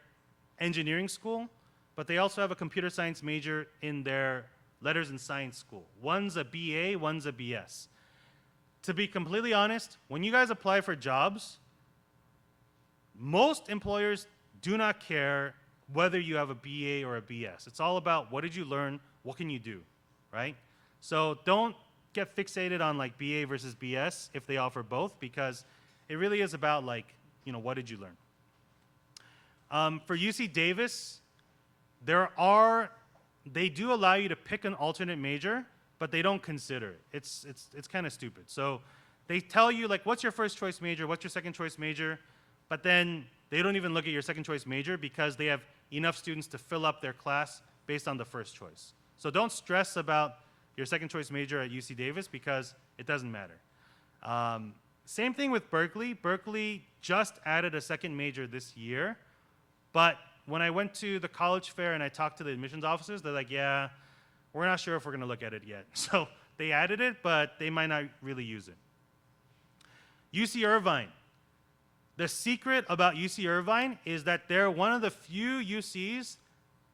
[SPEAKER 2] engineering school, but they also have a computer science major in their letters and science school. One's a BA, one's a BS. To be completely honest, when you guys apply for jobs, most employers do not care whether you have a BA or a BS. It's all about what did you learn, what can you do, right? So don't get fixated on like BA versus BS if they offer both, because it really is about like, what did you learn? For UC Davis, they do allow you to pick an alternate major, but they don't consider it. It's kind of stupid. So they tell you like, what's your first choice major, what's your second choice major, but then they don't even look at your second choice major because they have enough students to fill up their class based on the first choice. So don't stress about your second choice major at UC Davis because it doesn't matter. Same thing with Berkeley. Berkeley just added a second major this year, but when I went to the college fair and I talked to the admissions officers, they're like, yeah, we're not sure if we're going to look at it yet. So they added it, but they might not really use it. UC Irvine. The secret about UC Irvine is that they're one of the few UCs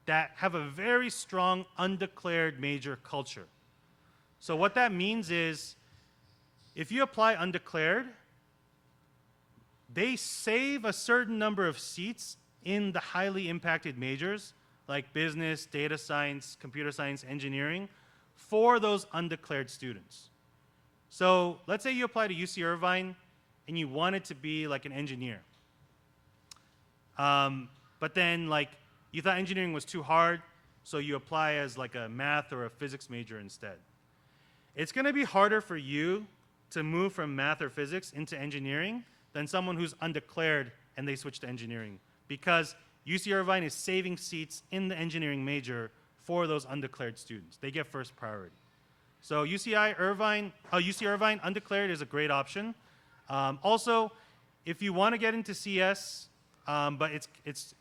[SPEAKER 2] that have a very strong undeclared major culture. So what that means is if you apply undeclared, they save a certain number of seats in the highly impacted majors like business, data science, computer science, engineering for those undeclared students. So let's say you apply to UC Irvine and you wanted to be like an engineer. But then like you thought engineering was too hard, so you apply as like a math or a physics major instead. It's going to be harder for you to move from math or physics into engineering than someone who's undeclared and they switch to engineering, because UC Irvine is saving seats in the engineering major for those undeclared students. They get first priority. So UC Irvine undeclared is a great option. Also, if you want to get into CS, but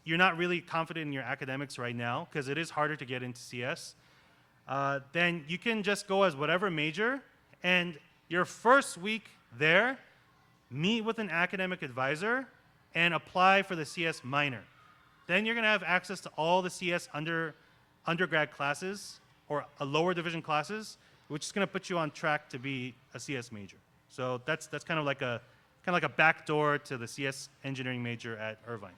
[SPEAKER 2] you're not really confident in your academics right now because it is harder to get into CS, then you can just go as whatever major, and your first week there, meet with an academic advisor and apply for the CS minor. Then you're going to have access to all the CS undergrad classes or a lower division classes, which is going to put you on track to be a CS major. So that's kind of like a backdoor to the CS engineering major at Irvine.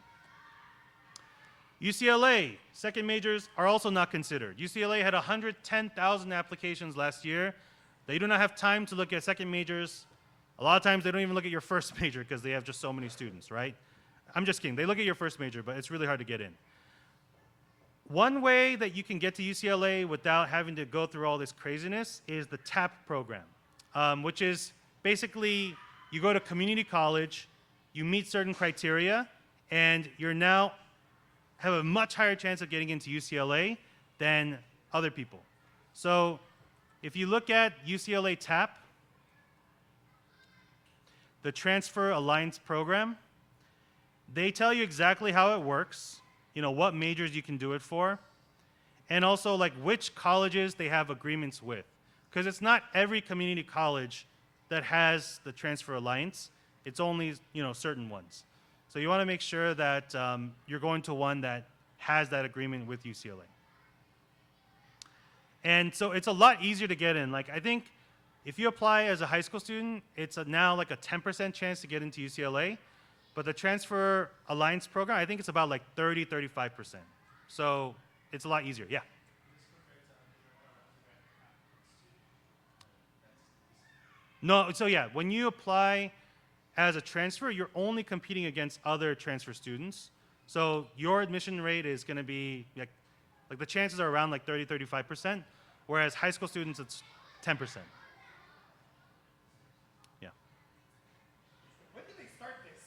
[SPEAKER 2] UCLA, second majors are also not considered. UCLA had 110,000 applications last year. They do not have time to look at second majors. A lot of times they don't even look at your first major because they have just so many students, right? I'm just kidding. They look at your first major, but it's really hard to get in. One way that you can get to UCLA without having to go through all this craziness is the TAP program, which is basically you go to community college, you meet certain criteria, and you're now have a much higher chance of getting into UCLA than other people. So if you look at UCLA TAP, the Transfer Alliance program, they tell you exactly how it works, what majors you can do it for. and also like which colleges they have agreements with. Because it's not every community college that has the transfer alliance. It's only certain ones. So you want to make sure that you're going to one that has that agreement with UCLA. And so it's a lot easier to get in. Like I think if you apply as a high school student, it's now like a 10% chance to get into UCLA. But the transfer alliance program, I think it's about like 35%. So it's a lot easier. Yeah. No, so yeah, when you apply as a transfer, you're only competing against other transfer students. So your admission rate is going to be like the chances are around like 35%, whereas high school students it's 10%. Yeah.
[SPEAKER 1] When did they start this?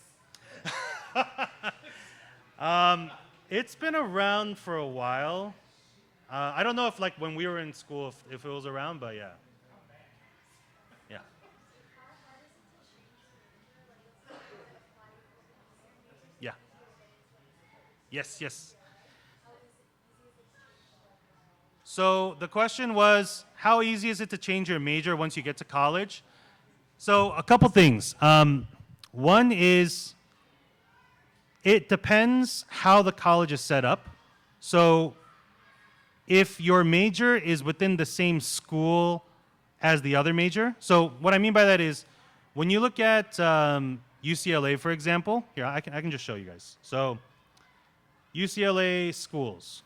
[SPEAKER 2] It's been around for a while. I don't know if like when we were in school if it was around, but yeah. Yeah. Yeah. Yes, yes. So the question was, how easy is it to change your major once you get to college? So a couple things. One is it depends how the college is set up. So if your major is within the same school as the other major, so what I mean by that is when you look at UCLA, for example, here, I can just show you guys. So UCLA schools.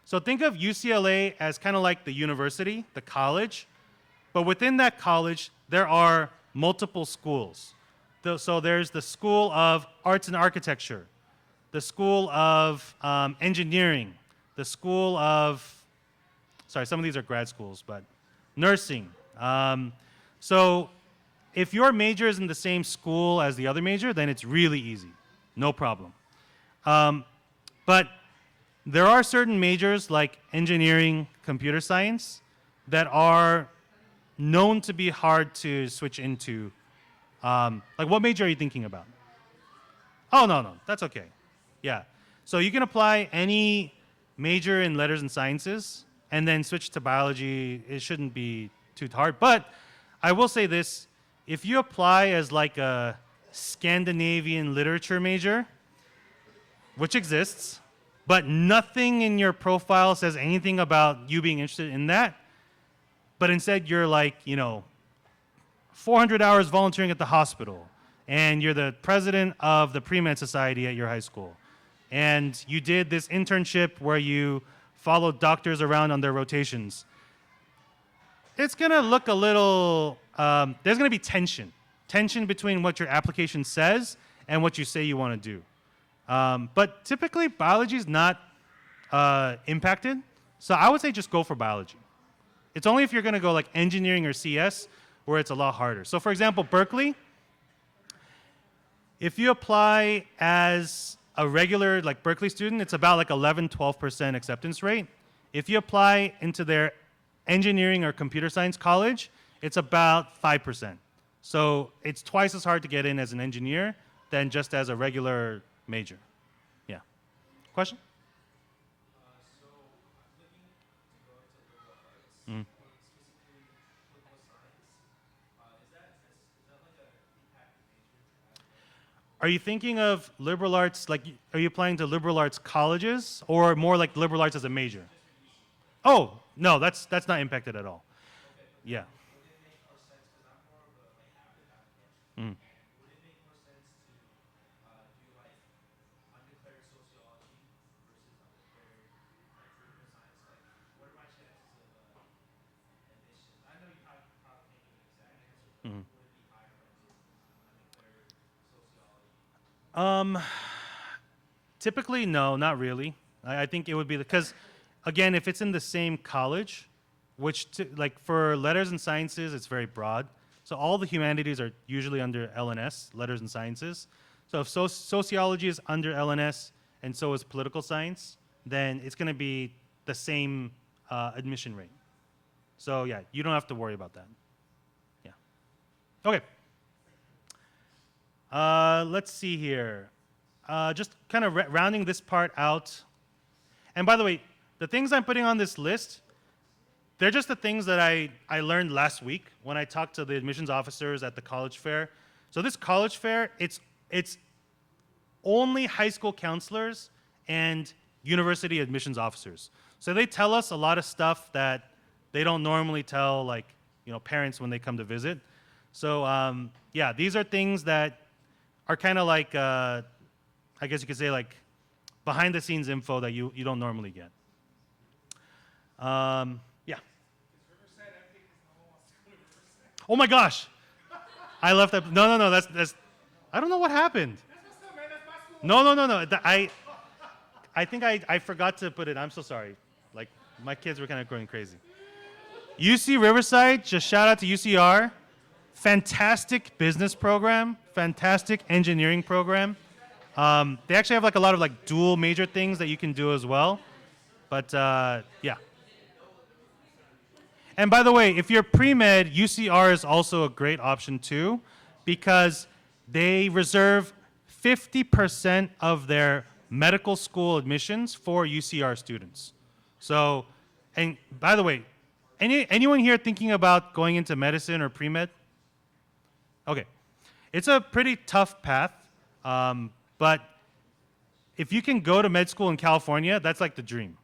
[SPEAKER 2] So think of UCLA as kind of like the university, the college, but within that college, there are multiple schools. So there's the School of Arts and Architecture, the School of Engineering, the School of, sorry, some of these are grad schools, but nursing. So if your major is in the same school as the other major, then it's really easy, no problem. But there are certain majors like engineering, computer science, that are known to be hard to switch into. Like what major are you thinking about? Oh, no, that's okay. Yeah. So you can apply any major in letters and sciences and then switch to biology. It shouldn't be too hard. But I will say this, if you apply as like a Scandinavian literature major, which exists, but nothing in your profile says anything about you being interested in that, but instead you're like, 400 hours volunteering at the hospital, and you're the president of the pre-med society at your high school, and you did this internship where you followed doctors around on their rotations. It's going to look a little, there's going to be tension between what your application says and what you say you want to do. But typically, biology is not impacted. So I would say just go for biology. It's only if you're going to go like engineering or CS where it's a lot harder. So for example, Berkeley, if you apply as a regular like Berkeley student, it's about like 11-12% acceptance rate. If you apply into their engineering or computer science college, it's about 5%. So it's twice as hard to get in as an engineer than just as a regular major. Yeah. Question?
[SPEAKER 3] So I'm looking to go into liberal arts, specifically political science. Is that like a impacted major?
[SPEAKER 2] Are you thinking of liberal arts, like, are you applying to liberal arts colleges or more like liberal arts as a major? Oh, no, that's not impacted at all.
[SPEAKER 3] Okay,
[SPEAKER 2] Yeah.
[SPEAKER 3] would it make more sense, because I'm more of a like active applicant,
[SPEAKER 2] Mm.
[SPEAKER 3] would it make more sense to do like undeclared sociology versus undeclared like political science? Like, what are my chances of admission? I know you probably can't give an exact answer, but
[SPEAKER 2] Mhm.
[SPEAKER 3] would it be higher if I did undeclared sociology?
[SPEAKER 2] Typically, no, not really. I think it would be because, again, if it's in the same college, which like for letters and sciences, it's very broad. So all the humanities are usually under LNS, letters and sciences. So if sociology is under LNS and so is political science, then it's going to be the same admission rate. So yeah, you don't have to worry about that. Yeah. Okay. Let's see here. Just kind of rounding this part out. And by the way, The things I'm putting on this list, they're just the things that I learned last week when I talked to the admissions officers at the college fair. So this college fair, it's only high school counselors and university admissions officers. So they tell us a lot of stuff that they don't normally tell, like, parents when they come to visit. So yeah, these are things that are kind of like, I guess you could say, like behind the scenes info that you don't normally get. Yeah. Oh my gosh, I left that. No. That's. I don't know what happened. No. I think I forgot to put it. I'm so sorry. Like, my kids were kind of going crazy. UC Riverside, just shout out to UCR. Fantastic business program, fantastic engineering program. They actually have like a lot of like dual major things that you can do as well. But yeah. And by the way, if you're pre-med, UCR is also a great option too, because they reserve 50% of their medical school admissions for UCR students. So, and by the way, anyone here thinking about going into medicine or pre-med? Okay. It's a pretty tough path, but if you can go to med school in California, that's like the dream.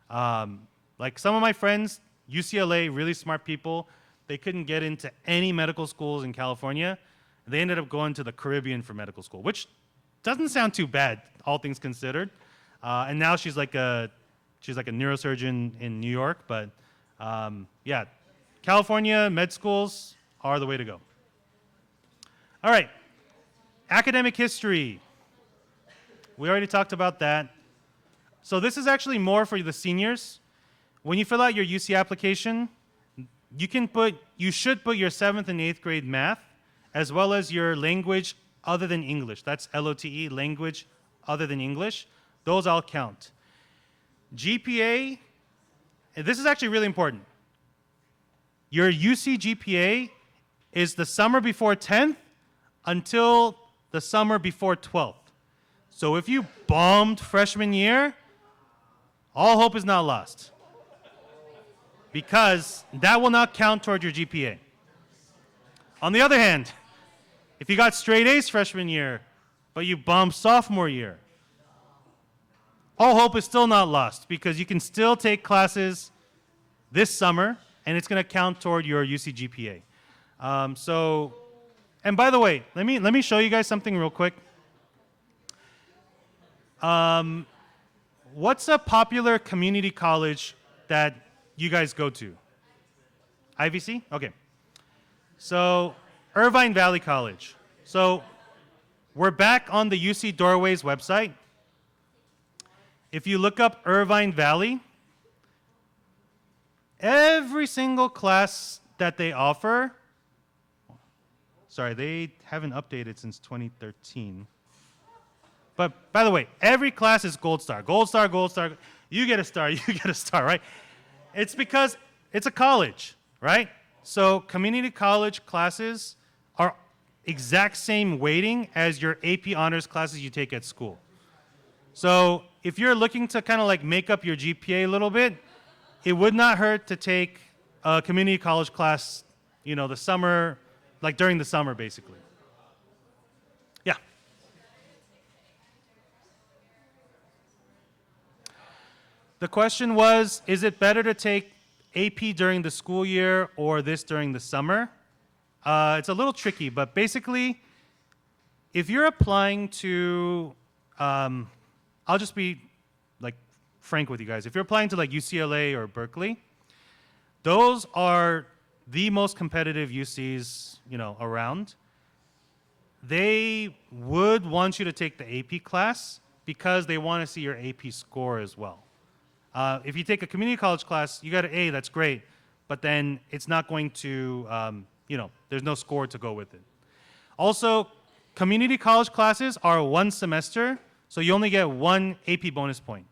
[SPEAKER 2] Like some of my friends, UCLA, really smart people, they couldn't get into any medical schools in California. They ended up going to the Caribbean for medical school, which doesn't sound too bad, all things considered. And now she's like a neurosurgeon in New York. But yeah, California med schools are the way to go. All right, academic history. We already talked about that. So this is actually more for the seniors. When you fill out your UC application, you should put your 7th and 8th grade math, as well as your language other than English. That's LOTE, language other than English. Those all count. GPA, and this is actually really important. Your UC GPA is the summer before 10th until the summer before 12th. So if you bombed freshman year, all hope is not lost, because that will not count toward your GPA. On the other hand, if you got straight A's freshman year, but you bombed sophomore year, all hope is still not lost, because you can still take classes this summer, and it's going to count toward your UC GPA. So, and by the way, let me show you guys something real quick. What's a popular community college that you guys go to? IVC? Okay. So, Irvine Valley College. So, we're back on the UC Doorways website. If you look up Irvine Valley, every single class that they offer, sorry, they haven't updated since 2013. But by the way, every class is gold star. Gold star, gold star. You get a star, you get a star, right? It's because it's a college, right? So community college classes are exact same weighting as your AP honors classes you take at school. So if you're looking to kind of like make up your GPA a little bit, it would not hurt to take a community college class, the summer, like during the summer, basically. Yeah. The question was, is it better to take AP during the school year or this during the summer? It's a little tricky, but basically, if you're applying to, I'll just be like frank with you guys. If you're applying to like UCLA or Berkeley, those are the most competitive UCs, around. They would want you to take the AP class because they want to see your AP score as well. If you take a community college class, you got an A, that's great, but then it's not going to, there's no score to go with it. Also, community college classes are 1 semester, so you only get 1 AP bonus point.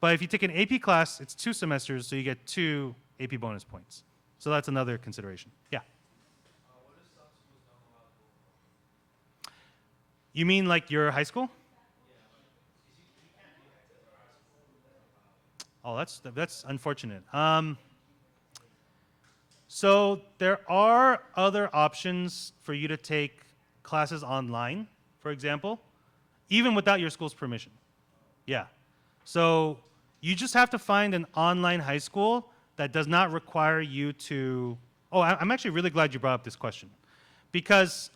[SPEAKER 2] But if you take an AP class, it's 2 semesters, so you get 2 AP bonus points. So that's another consideration. Yeah.
[SPEAKER 3] What if some schools don't allow dual enrollment?
[SPEAKER 2] You mean like your high school? Oh, that's unfortunate. So there are other options for you to take classes online, for example, even without your school's permission. Yeah. So you just have to find an online high school that does not require you to. Oh, I'm actually really glad you brought up this question, because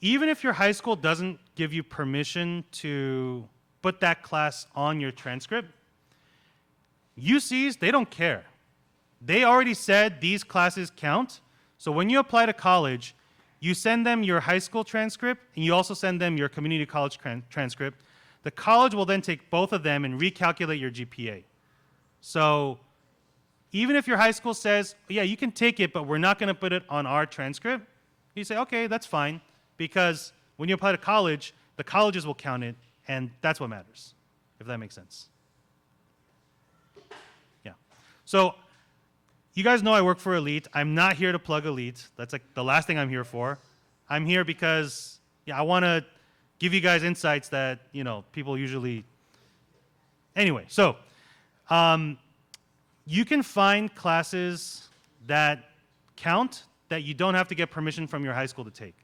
[SPEAKER 2] even if your high school doesn't give you permission to put that class on your transcript, UCs, they don't care. They already said these classes count. So when you apply to college, you send them your high school transcript and you also send them your community college transcript. The college will then take both of them and recalculate your GPA. So even if your high school says, yeah, you can take it, but we're not going to put it on our transcript, you say, okay, that's fine, because when you apply to college, the colleges will count it, and that's what matters, if that makes sense. Yeah. So you guys know I work for Elite. I'm not here to plug Elite. That's like the last thing I'm here for. I'm here because, yeah, I want to give you guys insights that, people usually. Anyway, so you can find classes that count that you don't have to get permission from your high school to take.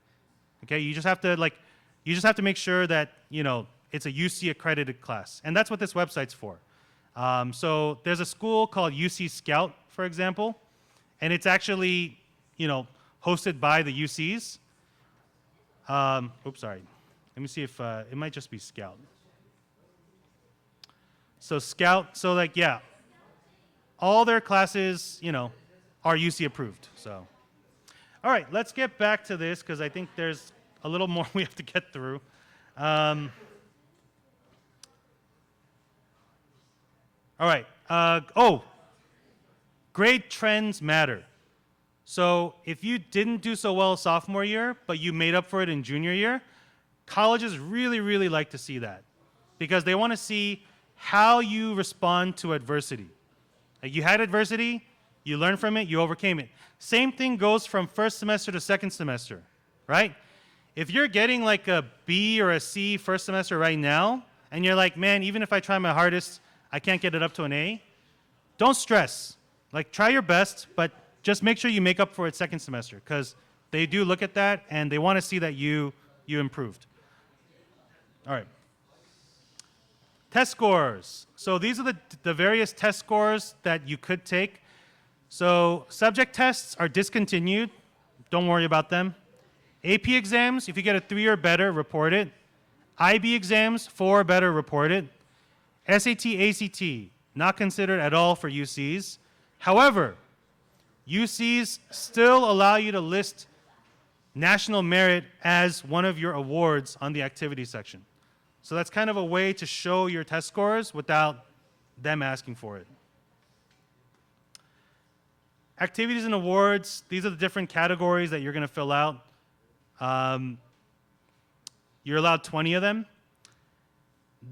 [SPEAKER 2] Okay, you just have to make sure that it's a UC accredited class, and that's what this website's for. So there's a school called UC Scout, for example, and it's actually hosted by the UCs. Oops, sorry. Let me see if it might just be Scout. So Scout, so yeah, all their classes, are UC approved. So, all right, let's get back to this because I think there's a little more we have to get through. All right. Grade trends matter. So if you didn't do so well sophomore year, but you made up for it in junior year, colleges really, really like to see that because they want to see how you respond to adversity. Like you had adversity, you learned from it, you overcame it. Same thing goes from first semester to second semester, right? If you're getting like a B or a C first semester right now, and you're like, man, even if I try my hardest, I can't get it up to an A, don't stress. Like try your best, but just make sure you make up for it second semester because they do look at that and they want to see that you improved. All right. Test scores. So these are the various test scores that you could take. So subject tests are discontinued. Don't worry about them. AP exams, if you get a 3 or better, report it. IB exams, 4 or better, report it. SAT, ACT, not considered at all for UCs. However, UCs still allow you to list national merit as one of your awards on the activity section. So that's kind of a way to show your test scores without them asking for it. Activities and awards, these are the different categories that you're going to fill out. You're allowed 20 of them.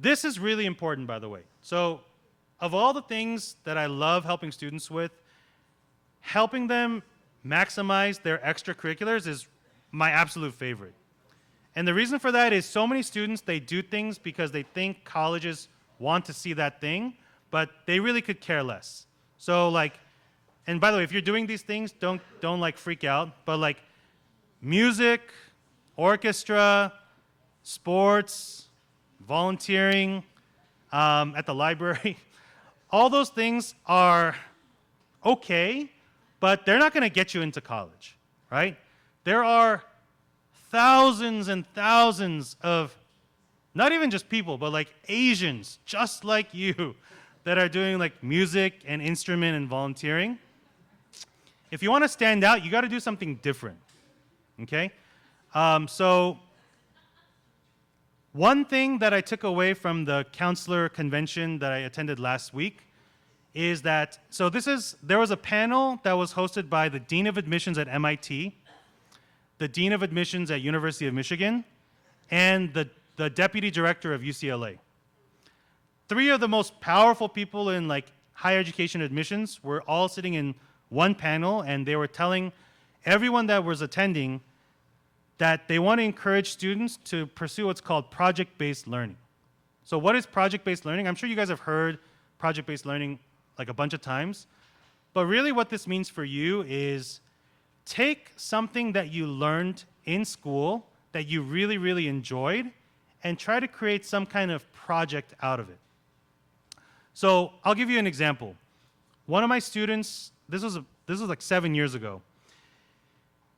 [SPEAKER 2] This is really important, by the way. So of all the things that I love helping students with, helping them maximize their extracurriculars is my absolute favorite. And the reason for that is so many students, they do things because they think colleges want to see that thing, but they really could care less. So and by the way, if you're doing these things, don't freak out, but music, orchestra, sports, volunteering, at the library, all those things are okay, but they're not going to get you into college, right? There are thousands and thousands of, not even just people, but Asians, just like you, that are doing music and instrument and volunteering. If you want to stand out, you got to do something different, okay? So one thing that I took away from the counselor convention that I attended last week is that, there was a panel that was hosted by the Dean of Admissions at MIT, the Dean of Admissions at University of Michigan, and the Deputy Director of UCLA. 3 of the most powerful people in higher education admissions were all sitting in one panel, and they were telling everyone that was attending that they want to encourage students to pursue what's called project-based learning. So what is project-based learning? I'm sure you guys have heard project-based learning like a bunch of times. But really what this means for you is take something that you learned in school that you really, really enjoyed and try to create some kind of project out of it. So I'll give you an example. One of my students, this was like 7 years ago.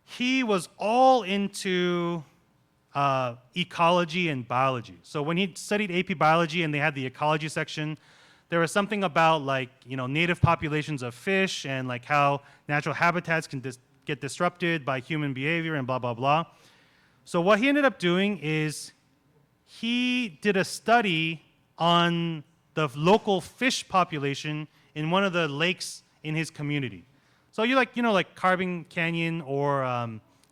[SPEAKER 2] He was all into ecology and biology. So when he studied AP biology and they had the ecology section, there was something about like, native populations of fish and like how natural habitats can get disrupted by human behavior and blah, blah, blah. So what he ended up doing is he did a study on the local fish population in one of the lakes in his community. So you like Carbon Canyon or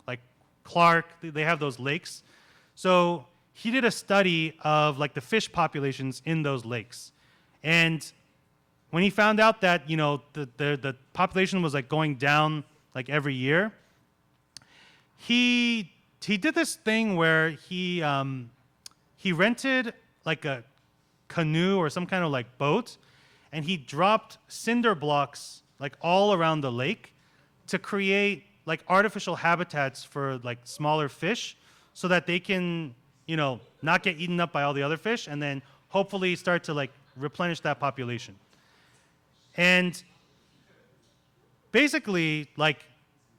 [SPEAKER 2] like Clark, they have those lakes. So he did a study of like the fish populations in those lakes. And when he found out that, the population was like going down like every year, he did this thing where he rented like a canoe or some kind of like boat, and he dropped cinder blocks like all around the lake to create like artificial habitats for like smaller fish so that they can, not get eaten up by all the other fish and then hopefully start to like replenish that population. And basically, like,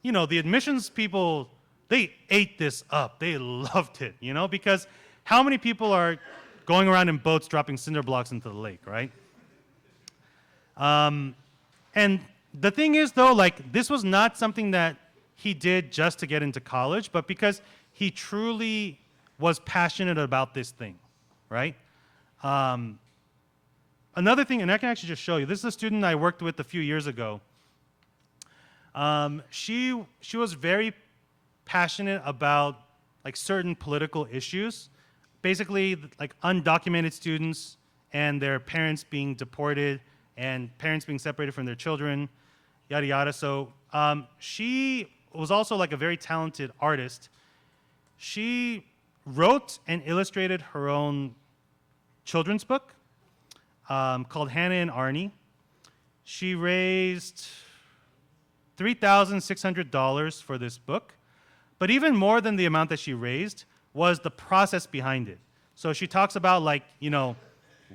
[SPEAKER 2] the admissions people, they ate this up. They loved it, because how many people are going around in boats dropping cinder blocks into the lake, right? And the thing is, though, like, this was not something that he did just to get into college, but because he truly was passionate about this thing, right? Another thing, and I can actually just show you. This is a student I worked with a few years ago. She was very passionate about like certain political issues, basically like undocumented students and their parents being deported and parents being separated from their children, yada yada. So she was also like a very talented artist. She wrote and illustrated her own children's book called Hannah and Arnie. She raised $3,600 for this book, but even more than the amount that she raised was the process behind it. So she talks about like,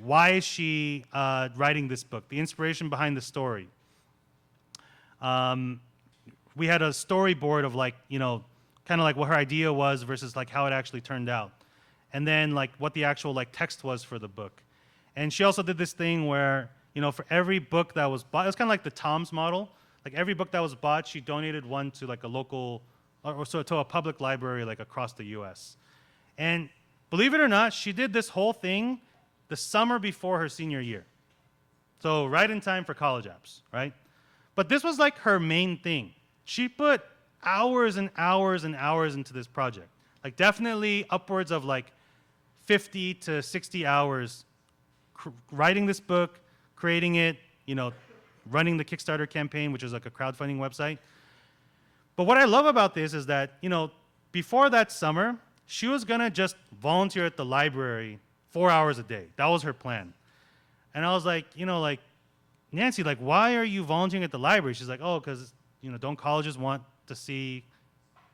[SPEAKER 2] why is she writing this book, the inspiration behind the story. We had a storyboard of like, kind of like what her idea was versus like how it actually turned out. And then like what the actual like text was for the book. And she also did this thing where, for every book that was bought, it was kind of like the Tom's model. Like every book that was bought, she donated one to like a local, or so to a public library like across the US. And believe it or not, she did this whole thing the summer before her senior year. So right in time for college apps, right? But this was like her main thing. She put hours and hours and hours into this project. Like definitely upwards of like 50 to 60 hours writing this book, creating it, running the Kickstarter campaign, which is like a crowdfunding website. But what I love about this is that, before that summer, she was gonna just volunteer at the library 4 hours a day. That was her plan. And I was like, Nancy, like, why are you volunteering at the library? She's like, oh, because, don't colleges want to see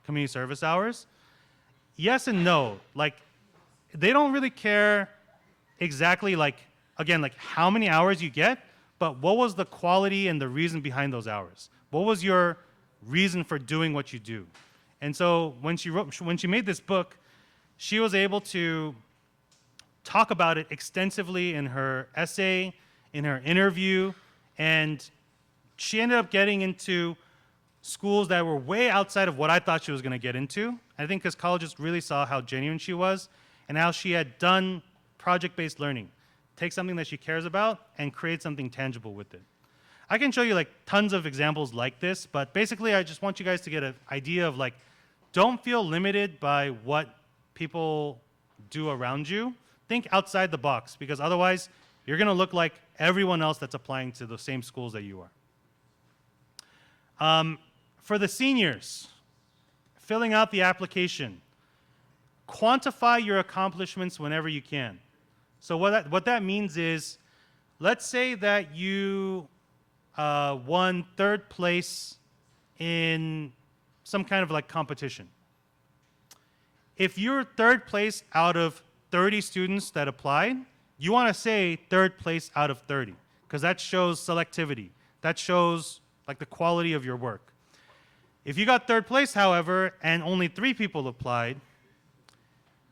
[SPEAKER 2] community service hours? Yes and no. Like, they don't really care exactly, like, again, like how many hours you get, but what was the quality and the reason behind those hours? What was your reason for doing what you do? And so when she made this book, she was able to talk about it extensively in her essay, in her interview, and she ended up getting into schools that were way outside of what I thought she was going to get into. I think because colleges really saw how genuine she was and how she had done project-based learning. Take something that she cares about and create something tangible with it. I can show you like tons of examples like this, but basically I just want you guys to get an idea of like, don't feel limited by what people do around you. Think outside the box, because otherwise you're gonna look like everyone else that's applying to the same schools that you are. For the seniors, filling out the application, quantify your accomplishments whenever you can. So what that means is, let's say that you won third place in some kind of like competition. If you're third place out of 30 students that applied, you want to say third place out of 30, because that shows selectivity. That shows like the quality of your work. If you got third place, however, and only 3 people applied,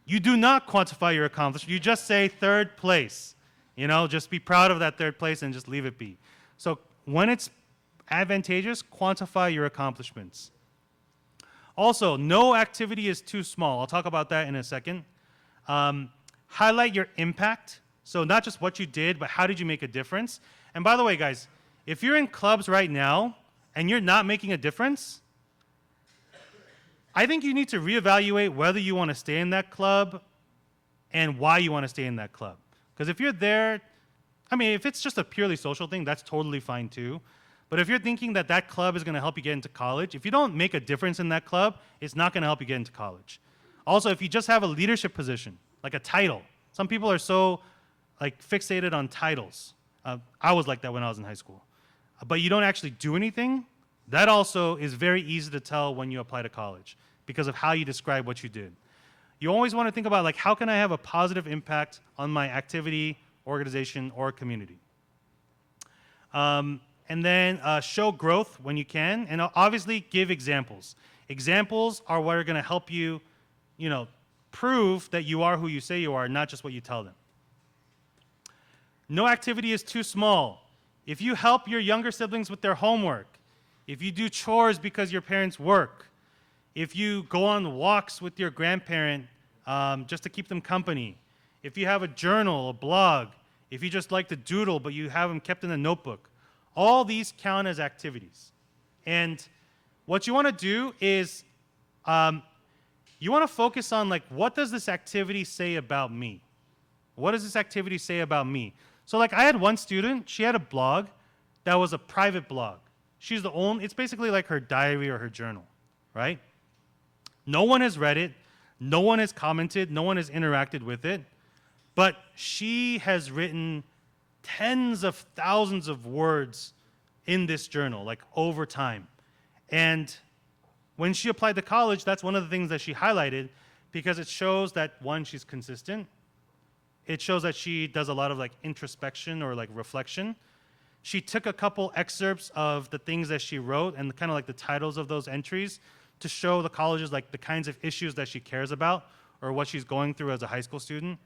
[SPEAKER 2] you do not quantify your accomplishment. You just say third place. You know, just be proud of that third place and just leave it be. So when it's advantageous, quantify your accomplishments. Also, no activity is too small. I'll talk about that in a second. Highlight your impact. So not just what you did, but how did you make a difference? And by the way, guys, if you're in clubs right now and you're not making a difference, I think you need to reevaluate whether you want to stay in that club and why you want to stay in that club. Because if you're there, I mean, if it's just a purely social thing, that's totally fine too. But if you're thinking that that club is going to help you get into college, if you don't make a difference in that club, it's not going to help you get into college. Also, if you just have a leadership position, like a title, some people are so like fixated on titles. I was like that when I was in high school. But you don't actually do anything, that also is very easy to tell when you apply to college because of how you describe what you did. You always want to think about like, how can I have a positive impact on my activity, organization, or community? And then show growth when you can, and obviously give examples. Examples are what are going to help you, you know, prove that you are who you say you are, not just what you tell them. No activity is too small. If you help your younger siblings with their homework, if you do chores because your parents work, if you go on walks with your grandparent just to keep them company, if you have a journal, a blog, if you just like to doodle but you have them kept in a notebook, all these count as activities. And what you want to do is you want to focus on like, what does this activity say about me? What does this activity say about me? So like I had one student, she had a blog that was a private blog. She's the only, it's basically like her diary or her journal, right? No one has read it, no one has commented, no one has interacted with it, but she has written tens of thousands of words in this journal, like over time. And when she applied to college, that's one of the things that she highlighted because it shows that, one, she's consistent. It shows that she does a lot of like introspection or like reflection. She took a couple excerpts of the things that she wrote and kind of like the titles of those entries to show the colleges like the kinds of issues that she cares about or what she's going through as a high school student.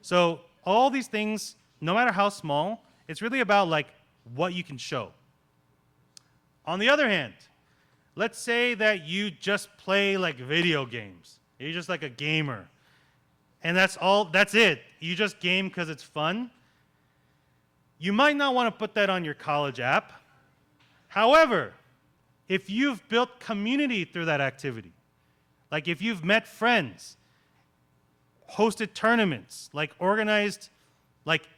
[SPEAKER 2] So all these things, no matter how small, it's really about like what you can show. On the other hand, let's say that you just play like video games. You're just like a gamer. And that's it. You just game because it's fun. You might not want to put that on your college app. However, if you've built community through that activity, like if you've met friends, hosted tournaments, like organized like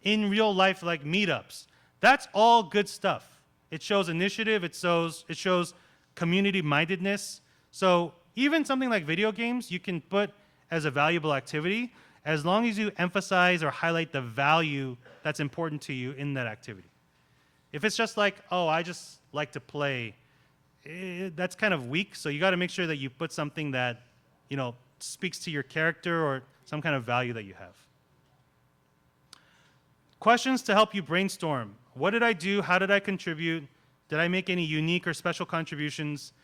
[SPEAKER 2] in real life like meetups, that's all good stuff. It shows initiative, it shows community mindedness. So even something like video games you can put as a valuable activity as long as you emphasize or highlight the value that's important to you in that activity. If it's just like, oh, I just like to play, that's kind of weak. So you got to make sure that you put something that, you know, speaks to your character or some kind of value that you have. Questions to help you brainstorm. What did I do? How did I contribute? Did I make any unique or special contributions?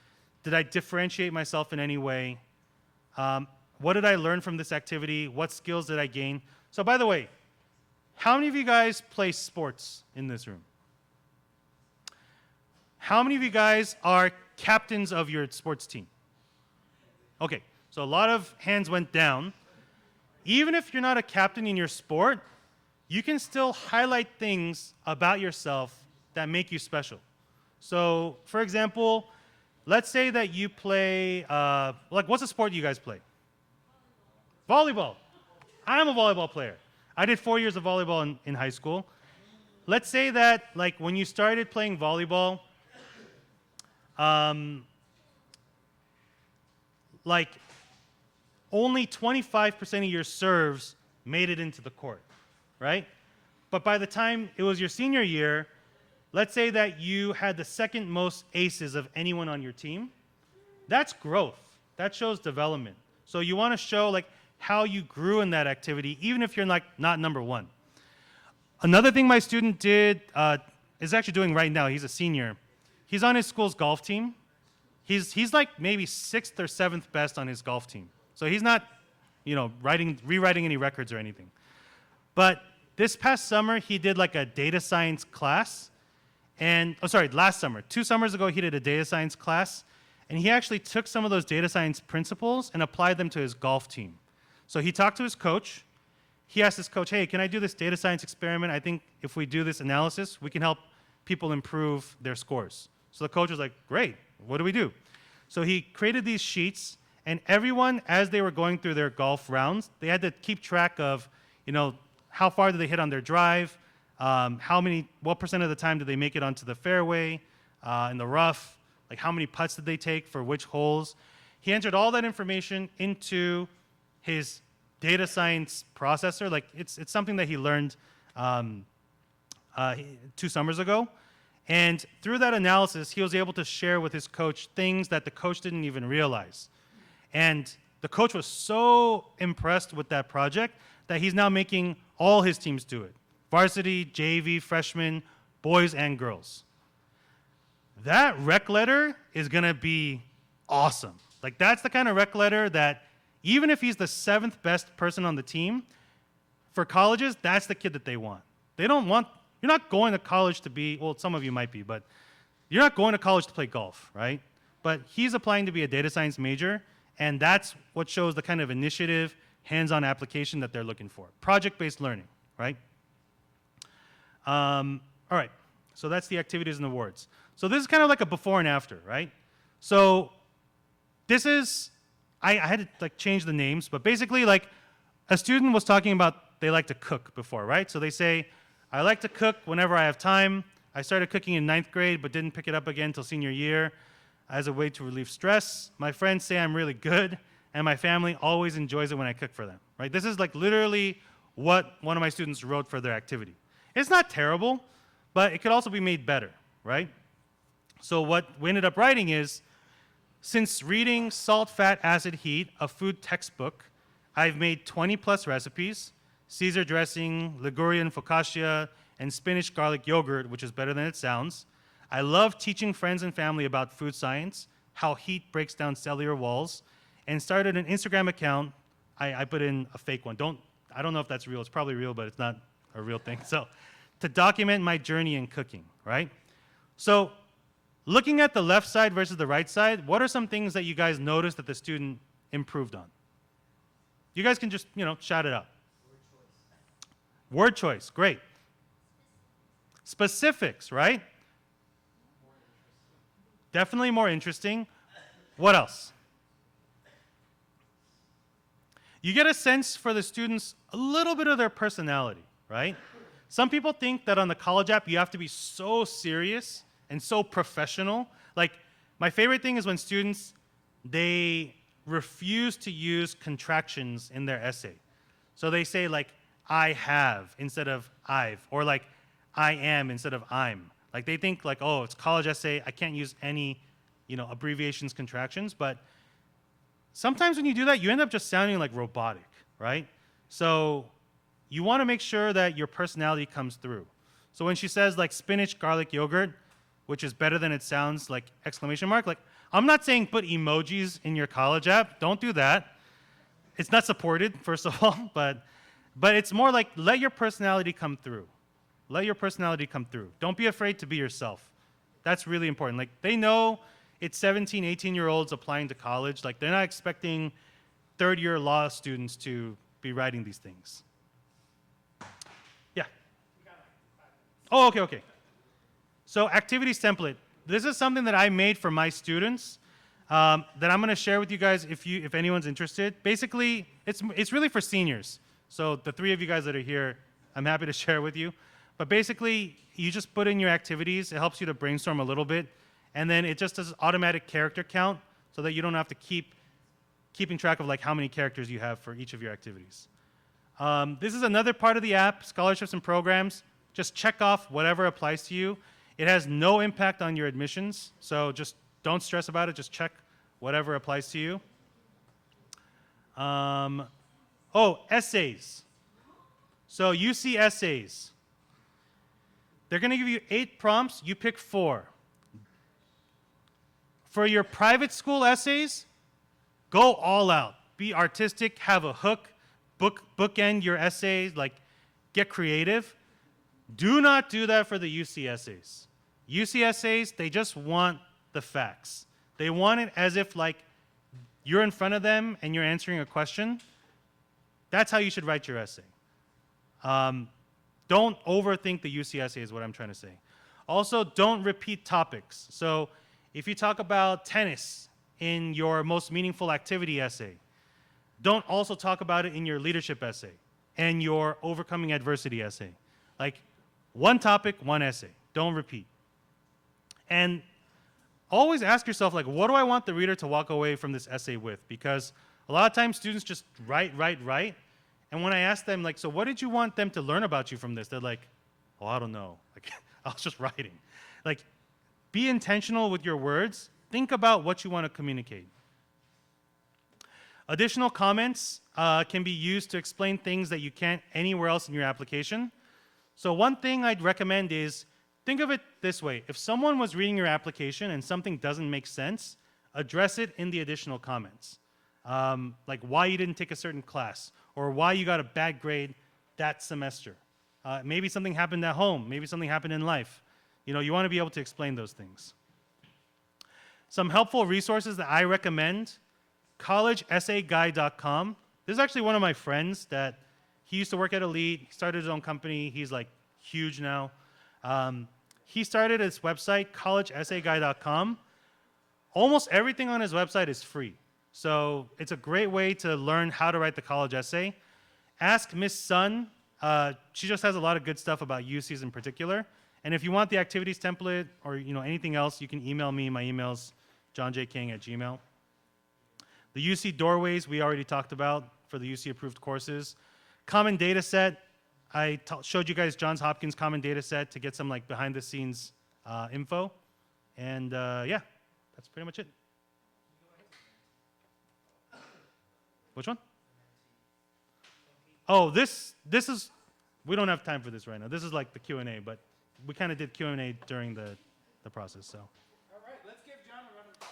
[SPEAKER 2] Did I differentiate myself in any way? What did I learn from this activity? What skills did I gain? So by the way, how many of you guys play sports in this room? How many of you guys are captains of your sports team? Okay, so a lot of hands went down. Even if you're not a captain in your sport, you can still highlight things about yourself that make you special. So, for example, let's say that you play, like what's a sport you guys play? Volleyball. I'm a volleyball player. I did 4 years of volleyball in high school. Let's say that like when you started playing volleyball, like only 25% of your serves made it into the court, right? But by the time it was your senior year, let's say that you had the second most aces of anyone on your team. That's growth. That shows development. So you want to show like how you grew in that activity, even if you're like not number one. Another thing my student did is actually doing right now. He's a senior. He's on his school's golf team. He's like maybe 6th or 7th best on his golf team. So he's not, rewriting any records or anything. But this past summer, he did like a data science class. And, last summer. 2 summers ago, he did a data science class. And he actually took some of those data science principles and applied them to his golf team. So he talked to his coach. He asked his coach, hey, can I do this data science experiment? I think if we do this analysis, we can help people improve their scores. So the coach was like, great, what do we do? So he created these sheets, and everyone, as they were going through their golf rounds, they had to keep track of, how far did they hit on their drive, what percent of the time did they make it onto the fairway, in the rough, like how many putts did they take for which holes. He entered all that information into his data science processor. Like it's something that he learned 2 summers ago. And through that analysis, he was able to share with his coach things that the coach didn't even realize. And the coach was so impressed with that project that he's now making all his teams do it. Varsity, JV, freshmen, boys and girls. That rec letter is going to be awesome. Like that's the kind of rec letter that even if he's the 7th best person on the team, for colleges, that's the kid that they want. You're not going to college to be, well, some of you might be, but you're not going to college to play golf, right? But he's applying to be a data science major, and that's what shows the kind of initiative, hands-on application that they're looking for. Project-based learning, right? All right, so that's the activities and awards. So this is kind of like a before and after, right? So this is, I had to change the names, but basically a student was talking about they like to cook before, right? So they say, I like to cook whenever I have time. I started cooking in 9th grade, but didn't pick it up again until senior year as a way to relieve stress. My friends say I'm really good, and my family always enjoys it when I cook for them, right? This is literally what one of my students wrote for their activity. It's not terrible, but it could also be made better, right? So what we ended up writing is, since reading Salt, Fat, Acid, Heat, a food textbook, I've made 20 plus recipes, Caesar dressing, Ligurian focaccia, and spinach garlic yogurt, which is better than it sounds. I love teaching friends and family about food science, how heat breaks down cellular walls, and started an Instagram account. I put in a fake one. I don't know if that's real. It's probably real, but it's not a real thing. So to document my journey in cooking, right? So looking at the left side versus the right side, what are some things that you guys noticed that the student improved on? You guys can just, shout it out. Word choice, great. Specifics, right? Definitely more interesting. What else? You get a sense for the students, a little bit of their personality, right? Some people think that on the college app, you have to be so serious and so professional. Like, my favorite thing is when students, they refuse to use contractions in their essay. So they say I have instead of I've, or I am instead of I'm. They think oh, it's college essay, I can't use any, abbreviations, contractions, but sometimes when you do that, you end up just sounding robotic, right? So you want to make sure that your personality comes through. So when she says spinach garlic yogurt, which is better than it sounds, exclamation mark, I'm not saying put emojis in your college app. Don't do that. It's not supported, first of all, but it's more let your personality come through. Let your personality come through. Don't be afraid to be yourself. That's really important. They know it's 17, 18-year-olds applying to college. They're not expecting third-year law students to be writing these things. Yeah. Oh, okay. So activities template. This is something that I made for my students that I'm going to share with you guys if anyone's interested. Basically, it's really for seniors. So the 3 of you guys that are here, I'm happy to share with you. But basically, you just put in your activities. It helps you to brainstorm a little bit. And then it just does automatic character count so that you don't have to keeping track of how many characters you have for each of your activities. This is another part of the app, scholarships and programs. Just check off whatever applies to you. It has no impact on your admissions, so just don't stress about it. Just check whatever applies to you. Essays. So UC essays. They're going to give you 8 prompts. You pick 4. For your private school essays, go all out. Be artistic, have a hook, bookend your essays, like get creative. Do not do that for the UC essays. UC essays, they just want the facts. They want it as if like you're in front of them and you're answering a question. That's how you should write your essay. Don't overthink the UC essay is what I'm trying to say. Also, don't repeat topics. So if you talk about tennis in your most meaningful activity essay, don't also talk about it in your leadership essay and your overcoming adversity essay. Like one topic, one essay. Don't repeat. And always ask yourself, like, what do I want the reader to walk away from this essay with? Because a lot of times students just write. And when I ask them, like, so what did you want them to learn about you from this? They're like, oh, I don't know. Like, I was just writing. Like, be intentional with your words. Think about what you want to communicate. Additional comments can be used to explain things that you can't anywhere else in your application. So one thing I'd recommend is, think of it this way. If someone was reading your application and something doesn't make sense, address it in the additional comments. Like why you didn't take a certain class, or why you got a bad grade that semester. Maybe something happened at home, maybe something happened in life. You want to be able to explain those things. Some helpful resources that I recommend, collegeessayguide.com. This is actually one of my friends that he used to work at Elite. He started his own company. He's like huge now. He started his website, collegeessayguide.com. Almost everything on his website is free. So it's a great way to learn how to write the college essay. Ask Miss Sun. She just has a lot of good stuff about UCs in particular. And if you want the activities template or anything else, you can email me. My email's johnjking@gmail.com. The UC doorways we already talked about for the UC approved courses. Common data set. I showed you guys Johns Hopkins common data set to get some like behind the scenes info. And yeah, that's pretty much it. Which one? Oh, this is, we don't have time for this right now. This is like the Q&A, but we kind of did Q&A during the process, so.
[SPEAKER 1] All right, let's give John a round of applause.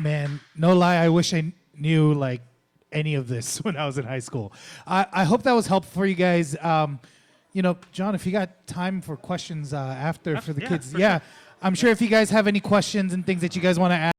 [SPEAKER 1] Man, no lie, I wish I knew like any of this when I was in high school. I hope that was helpful for you guys. John, if you got time for questions after for the kids,
[SPEAKER 2] for sure.
[SPEAKER 1] I'm sure if you guys have any questions and things that you guys want to ask.